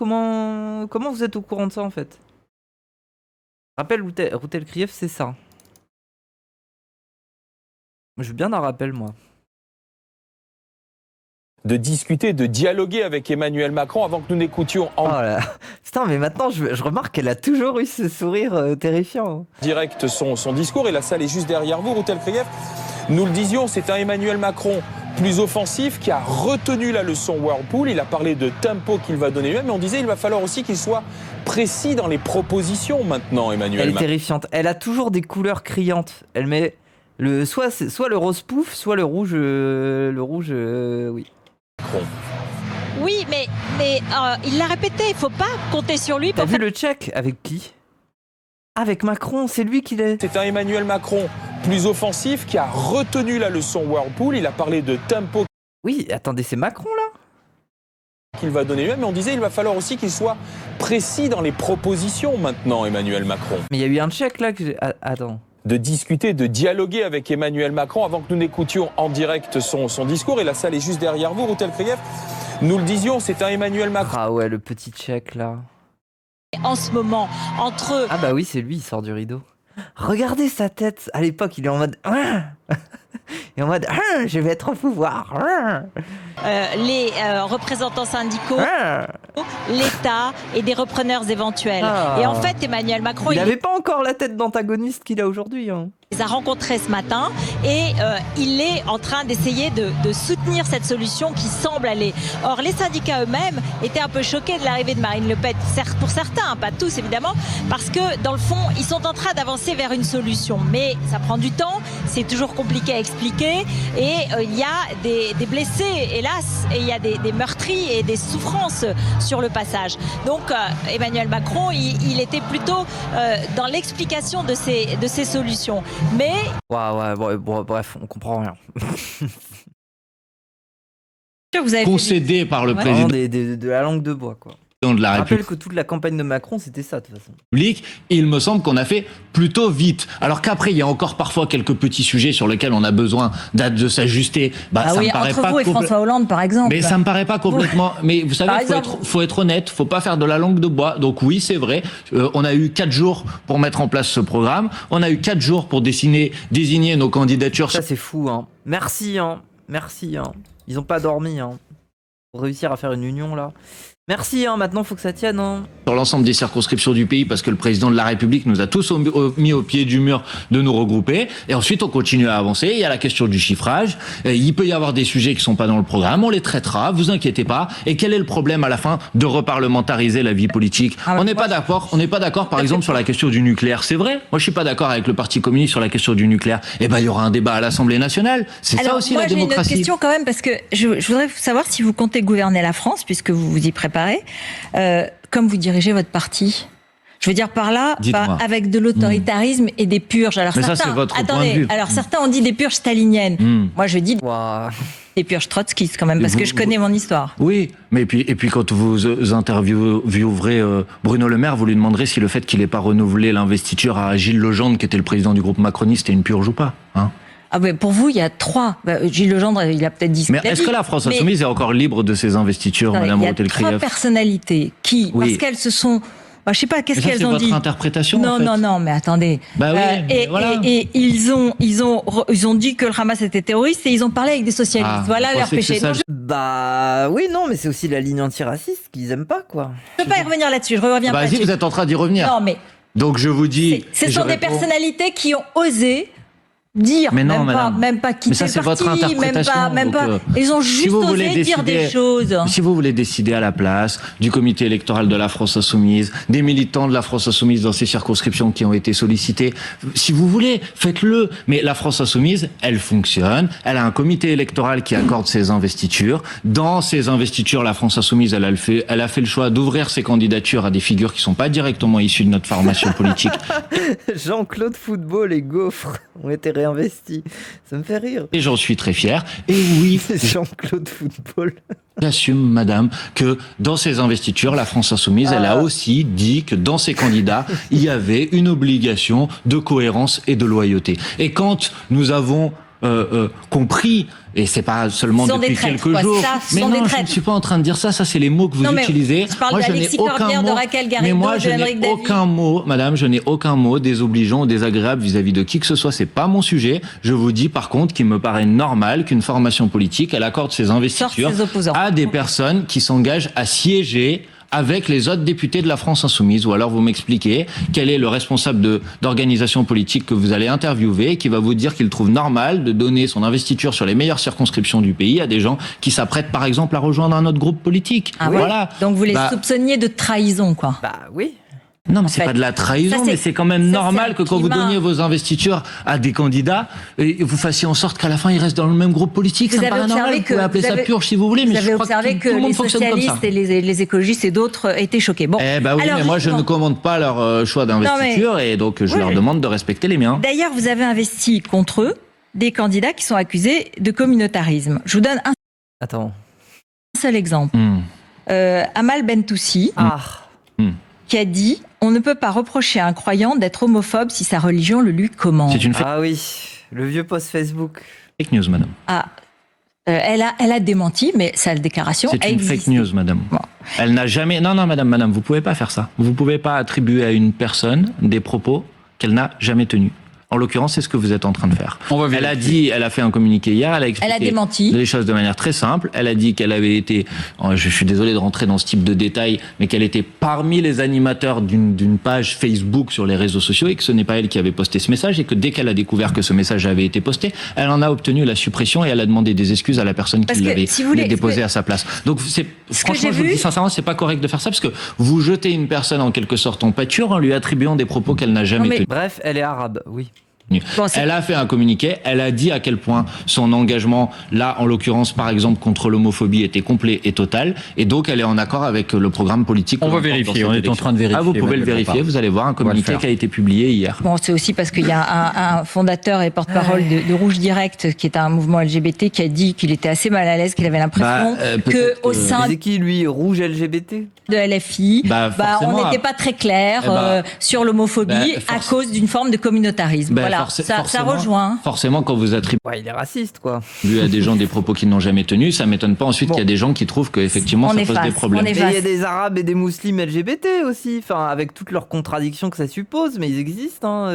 vous êtes au courant de ça, en fait ? Rappel Routel Krief, c'est ça. Je veux bien un rappel, moi. De discuter, de dialoguer avec Emmanuel Macron avant que nous n'écoutions en Putain, mais maintenant, je remarque qu'elle a toujours eu ce sourire terrifiant. Direct son discours, et la salle est juste derrière vous, Routel Krief. Nous le disions, c'est un Emmanuel Macron plus offensif qui a retenu la leçon Whirlpool. Il a parlé de tempo qu'il va donner lui-même, mais on disait qu'il va falloir aussi qu'il soit précis dans les propositions maintenant, Emmanuel Macron. Elle est terrifiante. Elle a toujours des couleurs criantes. Elle met... soit le rose pouf, soit le rouge, oui. Oui, mais il l'a répété, il faut pas compter sur lui. T'as vu le tchèque avec qui ? Avec Macron, c'est lui qui l'est. C'est un Emmanuel Macron plus offensif qui a retenu la leçon Whirlpool. Il a parlé de tempo. Oui, attendez, c'est Macron là ? Qu'il va donner lui-même, mais on disait qu'il va falloir aussi qu'il soit précis dans les propositions maintenant, Emmanuel Macron. Mais il y a eu un tchèque là que j'ai... Attends. De discuter, de dialoguer avec Emmanuel Macron avant que nous n'écoutions en direct son discours, et la salle est juste derrière vous, Routel Krief. Nous le disions, c'est un Emmanuel Macron. Ah ouais, le petit tchèque là. En ce moment, entre... Ah bah oui, c'est lui, il sort du rideau. Regardez sa tête. À l'époque, il est en mode... Et en mode, je vais être au pouvoir. Les représentants syndicaux, l'État et des repreneurs éventuels. Et en fait, Emmanuel Macron... Il n'avait pas encore la tête d'antagoniste qu'il a aujourd'hui. Hein. Il les a rencontrés ce matin et il est en train d'essayer de soutenir cette solution qui semble aller. Or, les syndicats eux-mêmes étaient un peu choqués de l'arrivée de Marine Le Pen, certes pour certains, pas tous évidemment, parce que dans le fond, ils sont en train d'avancer vers une solution. Mais ça prend du temps, c'est toujours compliqué à expliquer et il y a des blessés, hélas, et il y a des meurtris et des souffrances sur le passage. Donc, Emmanuel Macron, il était plutôt dans l'explication de ces solutions. Mais... bref, on comprend rien. Vous avez concédé par le président de la langue de bois, quoi. De la Je rappelle que toute la campagne de Macron, c'était ça, de toute façon. Il me semble qu'on a fait plutôt vite. Alors qu'après, il y a encore parfois quelques petits sujets sur lesquels on a besoin de s'ajuster. Ça me paraît entre vous et François Hollande, par exemple. Mais ça me paraît pas complètement... Mais vous savez, faut être honnête, faut pas faire de la langue de bois. Donc oui, c'est vrai, on a eu 4 jours pour mettre en place ce programme. On a eu 4 jours pour désigner nos candidatures. Ça, c'est fou, hein. Merci, hein. Ils ont pas dormi, hein. Pour réussir à faire une union, là. Merci, maintenant faut que ça tienne. Sur l'ensemble des circonscriptions du pays, parce que le président de la République nous a tous mis au pied du mur de nous regrouper. Et ensuite, on continue à avancer. Il y a la question du chiffrage. Il peut y avoir des sujets qui sont pas dans le programme. On les traitera. Vous inquiétez pas. Et quel est le problème à la fin de reparlementariser la vie politique? On n'est pas d'accord. On n'est pas d'accord, par exemple, sur la question du nucléaire. C'est vrai. Moi, je suis pas d'accord avec le Parti communiste sur la question du nucléaire. Eh ben, il y aura un débat à l'Assemblée nationale. C'est ça aussi la démocratie. J'ai une autre question quand même, parce que je voudrais savoir si vous comptez gouverner la France, puisque vous vous y préparez. Comme vous dirigez votre parti, je veux dire par là, avec de l'autoritarisme et des purges. Alors mais certains, ça, c'est votre point de vue. Alors certains ont dit des purges staliniennes. Moi, je dis des purges trotskistes quand même, parce que je connais mon histoire. Oui, mais et puis quand vous interviewerez Bruno Le Maire, vous lui demanderez si le fait qu'il n'ait pas renouvelé l'investiture à Gilles Legendre, qui était le président du groupe macroniste, est une purge ou pas, hein? Ah ben pour vous, il y a 3. Gilles Legendre, il a peut-être dit. Mais est-ce que la France Insoumise est encore libre de ses investitures, Madame Rotel-Krief? Il y a 3 personnalités qui, parce qu'elles se sont... je sais pas, qu'est-ce qu'elles ont dit. C'est votre interprétation. Non, en fait. Non, mais attendez. Et ils ont dit que le Hamas était terroriste et ils ont parlé avec des socialistes. Voilà leur péché. Oui, non, mais c'est aussi la ligne antiraciste qu'ils aiment pas, quoi. Je peux pas y revenir là-dessus. Je reviens pas. Vas-y, vous êtes en train d'y revenir. Non, mais. Donc je vous dis. Ce sont des personnalités qui ont osé dire, mais non, même pas quitter mais ça, c'est le parti, votre interprétation. même pas. Ils ont juste osé dire des choses. Si vous voulez décider à la place du comité électoral de la France Insoumise, des militants de la France Insoumise dans ces circonscriptions qui ont été sollicités, si vous voulez, faites-le. Mais la France Insoumise, elle fonctionne. Elle a un comité électoral qui accorde ses investitures. Dans ces investitures, la France Insoumise, elle a fait le choix d'ouvrir ses candidatures à des figures qui sont pas directement issues de notre formation politique. Jean-Claude Football et Gaufre ont été réinvestis. Ça me fait rire. Et j'en suis très fier. Et oui, Jean-Claude Football. J'assume, madame, que dans ces investitures, la France Insoumise, elle a aussi dit que dans ses candidats, il y avait une obligation de cohérence et de loyauté. Et quand nous avons compris, et c'est pas seulement depuis quelques jours, mais non, je ne suis pas en train de dire ça, c'est les mots que vous utilisez. Je parle d'Alexis Corbière, de Raquel Garrido, mais moi, je n'ai aucun mot, madame, je n'ai aucun mot désobligeant ou désagréable vis-à-vis de qui que ce soit, c'est pas mon sujet. Je vous dis par contre qu'il me paraît normal qu'une formation politique, elle accorde ses investitures à des personnes qui s'engagent à siéger avec les autres députés de la France Insoumise, ou alors vous m'expliquez quel est le responsable d'organisation politique que vous allez interviewer et qui va vous dire qu'il trouve normal de donner son investiture sur les meilleures circonscriptions du pays à des gens qui s'apprêtent par exemple à rejoindre un autre groupe politique. Voilà. Donc vous les soupçonniez de trahison, quoi. Oui. Non, mais c'est pas de la trahison, mais c'est quand même normal que quand vous donniez vos investitures à des candidats, vous fassiez en sorte qu'à la fin ils restent dans le même groupe politique. Ça me paraît normal. Vous pouvez appeler ça purge si vous voulez, mais je crois que tout le monde fonctionne comme ça. Vous avez observé que les socialistes et les écologistes et d'autres étaient choqués. Bon. Oui, mais moi je ne commande pas leur choix d'investiture et donc je leur demande de respecter les miens. D'ailleurs, vous avez investi contre eux des candidats qui sont accusés de communautarisme. Je vous donne un seul exemple. Amal Bentoussi. Qui a dit « On ne peut pas reprocher à un croyant d'être homophobe si sa religion le lui commande. » Ah oui, le vieux post Facebook. Fake news, madame. Elle a démenti, mais sa déclaration a existé. C'est une fake news, madame. Bon. Elle n'a jamais... Non, madame, vous pouvez pas faire ça. Vous pouvez pas attribuer à une personne des propos qu'elle n'a jamais tenus. En l'occurrence, c'est ce que vous êtes en train de faire. Elle a fait un communiqué hier, elle a expliqué démenti les choses de manière très simple. Elle a dit qu'elle avait été, je suis désolé de rentrer dans ce type de détails, mais qu'elle était parmi les animateurs d'une page Facebook sur les réseaux sociaux et que ce n'est pas elle qui avait posté ce message et que dès qu'elle a découvert que ce message avait été posté, elle en a obtenu la suppression et elle a demandé des excuses à la personne qui l'avait déposé à sa place. Donc franchement, je vous le dis sincèrement, c'est pas correct de faire ça parce que vous jetez une personne en quelque sorte en pâture en lui attribuant des propos qu'elle n'a jamais tenus. Bref, elle est arabe, oui. Bon, elle a fait un communiqué, elle a dit à quel point son engagement, là en l'occurrence par exemple contre l'homophobie, était complet et total, et donc elle est en accord avec le programme politique. On va vérifier, on est en train de vérifier. Vous pouvez le vérifier, vous allez voir un communiqué qui a été publié hier. Bon, c'est aussi parce qu'il y a un fondateur et porte-parole de Rouge Direct, qui est un mouvement LGBT, qui a dit qu'il était assez mal à l'aise, qu'il avait l'impression que au sein... C'est qui lui, Rouge LGBT ? de LFI, on n'était pas très clair sur l'homophobie à cause d'une forme de communautarisme. Voilà, ça rejoint. Forcément, quand vous attribuez il est raciste, quoi. À des gens des propos qu'ils n'ont jamais tenus, ça m'étonne pas ensuite qu'il y a des gens qui trouvent qu'effectivement ça pose des problèmes. Mais il y a des Arabes et des musulmans LGBT aussi, enfin, avec toutes leurs contradictions que ça suppose, mais ils existent.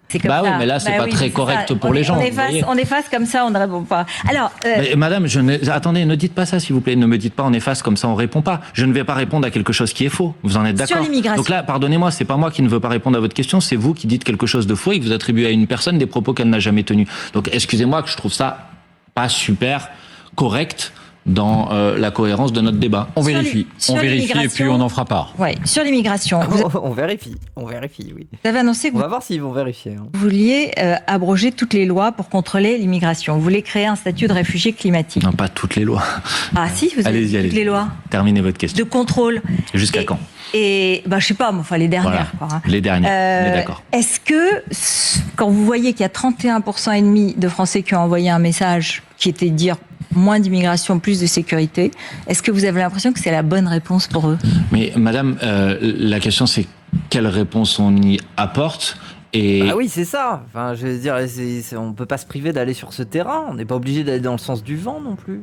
C'est comme ça. Oui, mais là, c'est pas très correct pour les gens. On efface comme ça, on ne répond pas. Alors, mais, madame, attendez, ne dites pas ça, s'il vous plaît. Ne me dites pas on efface comme ça, on répond pas. Je ne vais pas répondre à quelque chose qui est faux. Vous en êtes d'accord? Sur l'immigration. Donc là, pardonnez-moi, c'est pas moi qui ne veux pas répondre à votre question, c'est vous qui dites quelque chose de faux et que vous attribuez à une personne des propos qu'elle n'a jamais tenus. Donc, excusez-moi que je trouve ça pas super correct dans la cohérence de notre débat. On vérifie et puis on en fera part. Ouais, sur l'immigration. On vérifie, oui. Vous avez annoncé que on va voir s'ils vont vérifier. Vous vouliez abroger toutes les lois pour contrôler l'immigration. Vous voulez créer un statut de réfugié climatique. Non, pas toutes les lois. Ah si, vous avez toutes les lois. Terminez votre question. De contrôle. Jusqu'à quand? Et je sais pas, mais enfin les dernières. Voilà. Quoi, hein. Les dernières, on est d'accord. Est-ce que, quand vous voyez qu'il y a 31% et demi de Français qui ont envoyé un message qui était de dire moins d'immigration, plus de sécurité, est-ce que vous avez l'impression que c'est la bonne réponse pour eux? Mais madame, la question c'est quelle réponse on y apporte? Ah oui, c'est ça. Enfin, je veux dire, on peut pas se priver d'aller sur ce terrain. On n'est pas obligé d'aller dans le sens du vent non plus.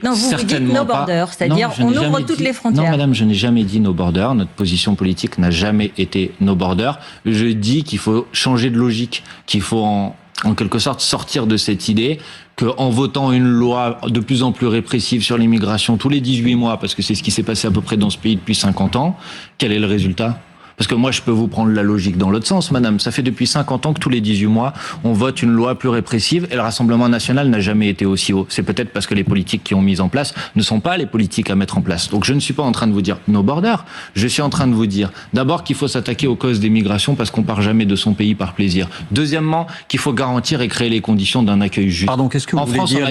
Non, vous dites no border, c'est-à-dire on ouvre toutes les frontières. Non, madame, je n'ai jamais dit no border. Notre position politique n'a jamais été no border. Je dis qu'il faut changer de logique, qu'il faut en quelque sorte sortir de cette idée qu'en votant une loi de plus en plus répressive sur l'immigration tous les 18 mois, parce que c'est ce qui s'est passé à peu près dans ce pays depuis 50 ans, quel est le résultat ? Parce que moi, je peux vous prendre la logique dans l'autre sens, madame. Ça fait depuis 50 ans que tous les 18 mois, on vote une loi plus répressive et le Rassemblement national n'a jamais été aussi haut. C'est peut-être parce que les politiques qui ont mis en place ne sont pas les politiques à mettre en place. Donc je ne suis pas en train de vous dire no border. Je suis en train de vous dire d'abord qu'il faut s'attaquer aux causes des migrations parce qu'on part jamais de son pays par plaisir. Deuxièmement, qu'il faut garantir et créer les conditions d'un accueil juste. Pardon, qu'est-ce que vous voulez dire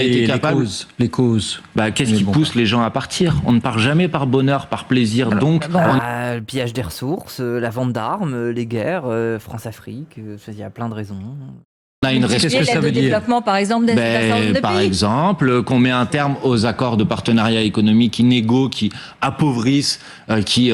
les causes Qu'est-ce qui pousse les gens à partir? On ne part jamais par bonheur, par plaisir. Donc, le pillage des ressources, la vente d'armes, les guerres, France-Afrique, il y a plein de raisons. On a une Qu'est-ce que ça veut dire? Développement, par exemple, par exemple, qu'on met un terme aux accords de partenariat économique inégaux qui appauvrissent, qui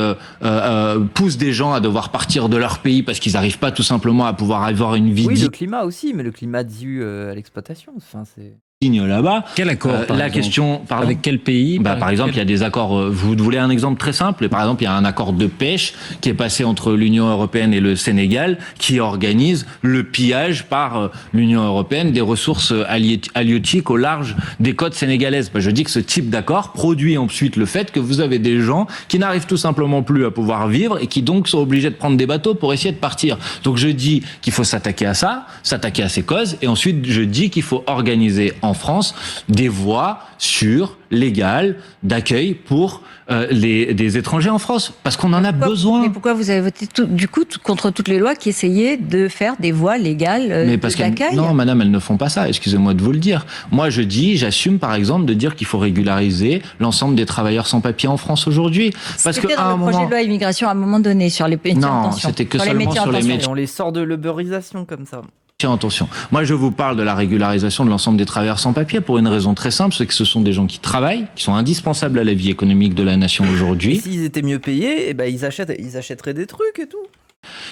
poussent des gens à devoir partir de leur pays parce qu'ils n'arrivent pas tout simplement à pouvoir avoir une vie. Oui, le climat aussi, mais le climat dû à l'exploitation. Enfin, c'est là-bas. Quel accord la question, avec quel pays? Par exemple, il y a des accords. Vous voulez un exemple très simple? Par exemple, il y a un accord de pêche qui est passé entre l'Union européenne et le Sénégal, qui organise le pillage par l'Union européenne des ressources halieutiques au large des côtes sénégalaises. Je dis que ce type d'accord produit ensuite le fait que vous avez des gens qui n'arrivent tout simplement plus à pouvoir vivre et qui donc sont obligés de prendre des bateaux pour essayer de partir. Donc je dis qu'il faut s'attaquer à ça, s'attaquer à ces causes, et ensuite je dis qu'il faut organiser en France des voies sûres, légales, d'accueil pour des étrangers en France, parce qu'on en a besoin. Mais pourquoi vous avez voté contre toutes les lois qui essayaient de faire des voies légales d'accueil? Non, madame, elles ne font pas ça, excusez-moi de vous le dire. Moi, j'assume par exemple de dire qu'il faut régulariser l'ensemble des travailleurs sans papier en France aujourd'hui. Parce que dans le projet de loi immigration à un moment donné sur les métiers en tension. Non, c'était que seulement sur les métiers. On les sort de l'uberisation comme ça. Attention, moi je vous parle de la régularisation de l'ensemble des travailleurs sans papier pour une raison très simple, c'est que ce sont des gens qui travaillent, qui sont indispensables à la vie économique de la nation aujourd'hui. S'ils étaient mieux payés, ils achèteraient des trucs et tout.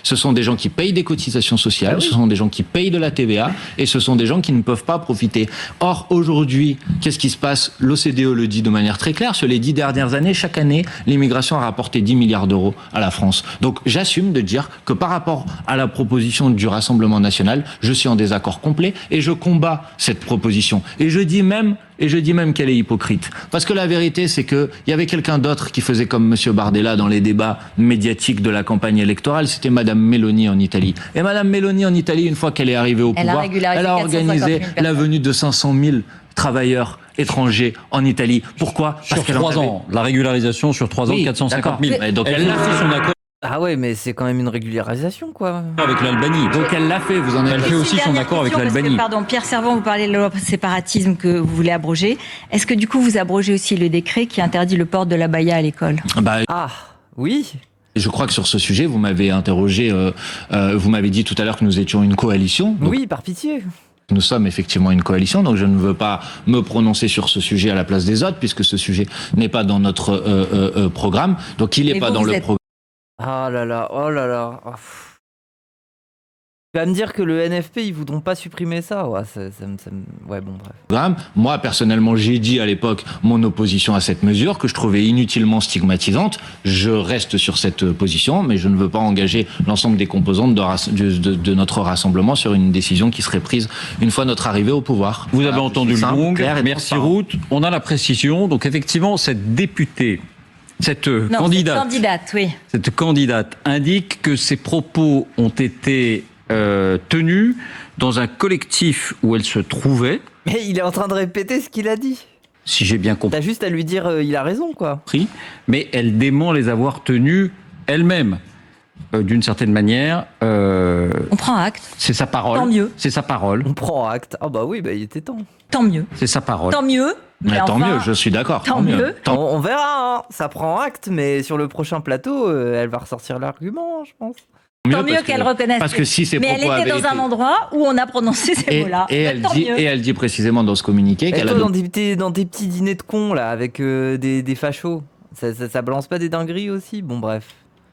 Ce sont des gens qui payent des cotisations sociales, ce sont des gens qui payent de la TVA et ce sont des gens qui ne peuvent pas profiter. Or, aujourd'hui, qu'est-ce qui se passe? L'OCDE le dit de manière très claire, sur les 10 dernières années, chaque année, l'immigration a rapporté 10 milliards d'euros à la France. Donc, j'assume de dire que par rapport à la proposition du Rassemblement national, je suis en désaccord complet et je combats cette proposition. Et je dis même qu'elle est hypocrite. Parce que la vérité, c'est que il y avait quelqu'un d'autre qui faisait comme Monsieur Bardella dans les débats médiatiques de la campagne électorale, c'était Madame Meloni en Italie. Et Madame Meloni en Italie, une fois qu'elle est arrivée au pouvoir, elle a organisé la venue de 500 000 travailleurs étrangers en Italie. Pourquoi? Parce sur 3 ans. La régularisation sur 3 ans, 450 000. Mais donc elle a fait son accord. Ah ouais, mais c'est quand même une régularisation, quoi. Avec l'Albanie. Donc elle l'a fait, vous en avez. Elle fait aussi son accord avec l'Albanie. Pardon, Pierre Servan, vous parlez de la loi séparatisme que vous voulez abroger. Est-ce que du coup vous abrogez aussi le décret qui interdit le port de l'abaya à l'école? Ah, oui. Je crois que sur ce sujet, vous m'avez interrogé, vous m'avez dit tout à l'heure que nous étions une coalition. Donc... Oui, par pitié. Nous sommes effectivement une coalition, donc je ne veux pas me prononcer sur ce sujet à la place des autres, puisque ce sujet n'est pas dans notre programme. Donc il n'est pas dans le programme. Ah là là, oh là là. Oh, tu vas me dire que le NFP, ils voudront pas supprimer ça. Ouais, ouais, bon, bref. Moi, personnellement, j'ai dit à l'époque mon opposition à cette mesure, que je trouvais inutilement stigmatisante. Je reste sur cette position, mais je ne veux pas engager l'ensemble des composantes de notre rassemblement sur une décision qui serait prise une fois notre arrivée au pouvoir. Vous avez entendu le gong. Merci transparent. Ruth. On a la précision. Donc effectivement, cette députée, cette candidate indique que ses propos ont été tenue dans un collectif où elle se trouvait. Mais il est en train de répéter ce qu'il a dit. Si j'ai bien compris. T'as juste à lui dire il a raison, quoi. Mais elle dément les avoir tenus elle-même. D'une certaine manière. On prend acte. C'est sa parole. Tant mieux. C'est sa parole. On prend acte. Ah bah oui, bah il était temps. Tant mieux. C'est sa parole. Tant mieux. Mais tant mieux, je suis d'accord. Tant mieux. On verra, hein. Ça prend acte, mais sur le prochain plateau, elle va ressortir l'argument, je pense. Tant mieux qu'elle reconnaisse. Parce que si ses mais propos elle était dans un endroit où on a prononcé ces mots-là. Et elle dit précisément dans ce communiqué qu'elle a... dans des petits dîners de cons, là, avec des fachos. Ça balance pas des dingueries aussi? Bon, bref.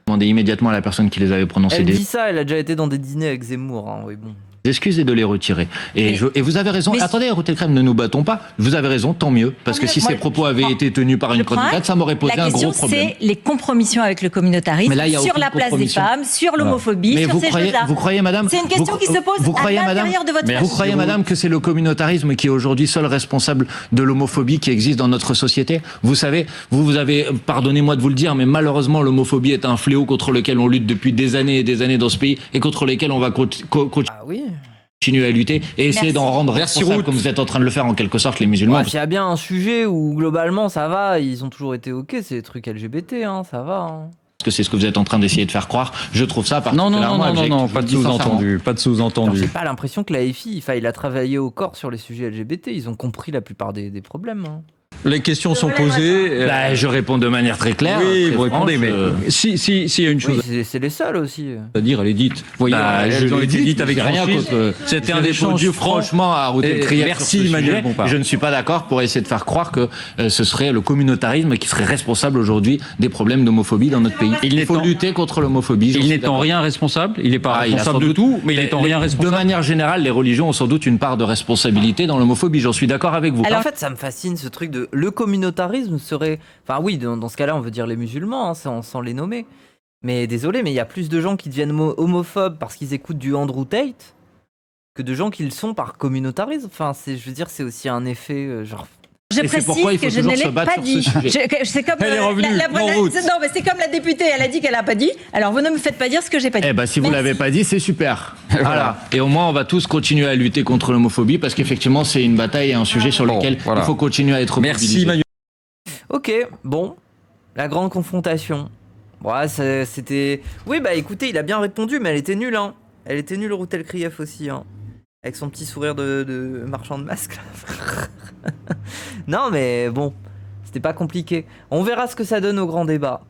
Demandé immédiatement à la personne qui les avait prononcées. Elle dit ça, elle a déjà été dans des dîners avec Zemmour, hein, oui, bon. Excuses et de les retirer. Et vous avez raison. Attendez, Ruth Crème, ne nous battons pas. Vous avez raison, tant mieux. Parce que si ces propos avaient été tenus par une candidate, ça m'aurait posé un gros problème. La question, c'est les compromissions avec le communautarisme, sur la place des femmes, sur l'homophobie, sur ces choses-là. Vous croyez, madame, c'est une question qui se pose à l'intérieur de votre famille. Vous croyez, madame, que c'est le communautarisme qui est aujourd'hui seul responsable de l'homophobie qui existe dans notre société? Vous savez, vous avez, pardonnez-moi de vous le dire, mais malheureusement, l'homophobie est un fléau contre lequel on lutte depuis des années et des années dans ce pays et contre lequel on va continuer à lutter et essayer d'en rendre responsable comme vous êtes en train de le faire en quelque sorte les musulmans. S'il y a bien un sujet où globalement ça va, ils ont toujours été ok, c'est les trucs LGBT, hein, ça va. Hein. Parce que c'est ce que vous êtes en train d'essayer de faire croire. Je trouve ça particulièrement non, pas de sous-entendu, pas de sous-entendu. J'ai pas l'impression que la FI, il a travaillé au corps sur les sujets LGBT, ils ont compris la plupart des problèmes. Hein. Les questions sont posées. Je réponds de manière très claire. Oui, vous répondez, mais si y a une chose. Oui, c'est les seuls aussi. C'est-à-dire, elle est dite. Vous voyez, elles ont été dites avec rien contre. C'était un échange franchement à Ruth Krief. Merci, Emmanuel Bompard. Je ne suis pas d'accord pour essayer de faire croire que ce serait le communautarisme qui serait responsable aujourd'hui des problèmes d'homophobie dans notre pays. Il faut lutter contre l'homophobie. Il n'est en rien responsable. Il n'est pas responsable de tout, mais il est en rien responsable. De manière générale, les religions ont sans doute une part de responsabilité dans l'homophobie. J'en suis d'accord avec vous. Alors, en fait, ça me fascine ce truc de le communautarisme serait, enfin oui, dans ce cas-là, on veut dire les musulmans, hein, sans les nommer. Mais désolé, mais il y a plus de gens qui deviennent homophobes parce qu'ils écoutent du Andrew Tate que de gens qui le sont par communautarisme. Enfin, je veux dire, c'est aussi un effet genre. Je précise que je ne l'ai pas dit. C'est comme non, mais c'est comme la députée, elle a dit qu'elle a pas dit. Alors vous ne me faites pas dire ce que j'ai pas dit. Eh ben si vous l'avez pas dit, c'est super. Voilà. Et au moins on va tous continuer à lutter contre l'homophobie parce qu'effectivement c'est une bataille et un sujet sur lequel il faut continuer à être mobilisé. Merci Manuel. Ok, bon, la grande confrontation. Ouais, c'était. Oui, bah écoutez, il a bien répondu, mais elle était nulle, hein. Elle était nulle, Ruth Krief aussi, hein. Avec son petit sourire de marchand de masques. Non, mais bon, c'était pas compliqué. On verra ce que ça donne au grand débat.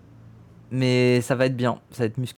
Mais ça va être bien, ça va être musclé.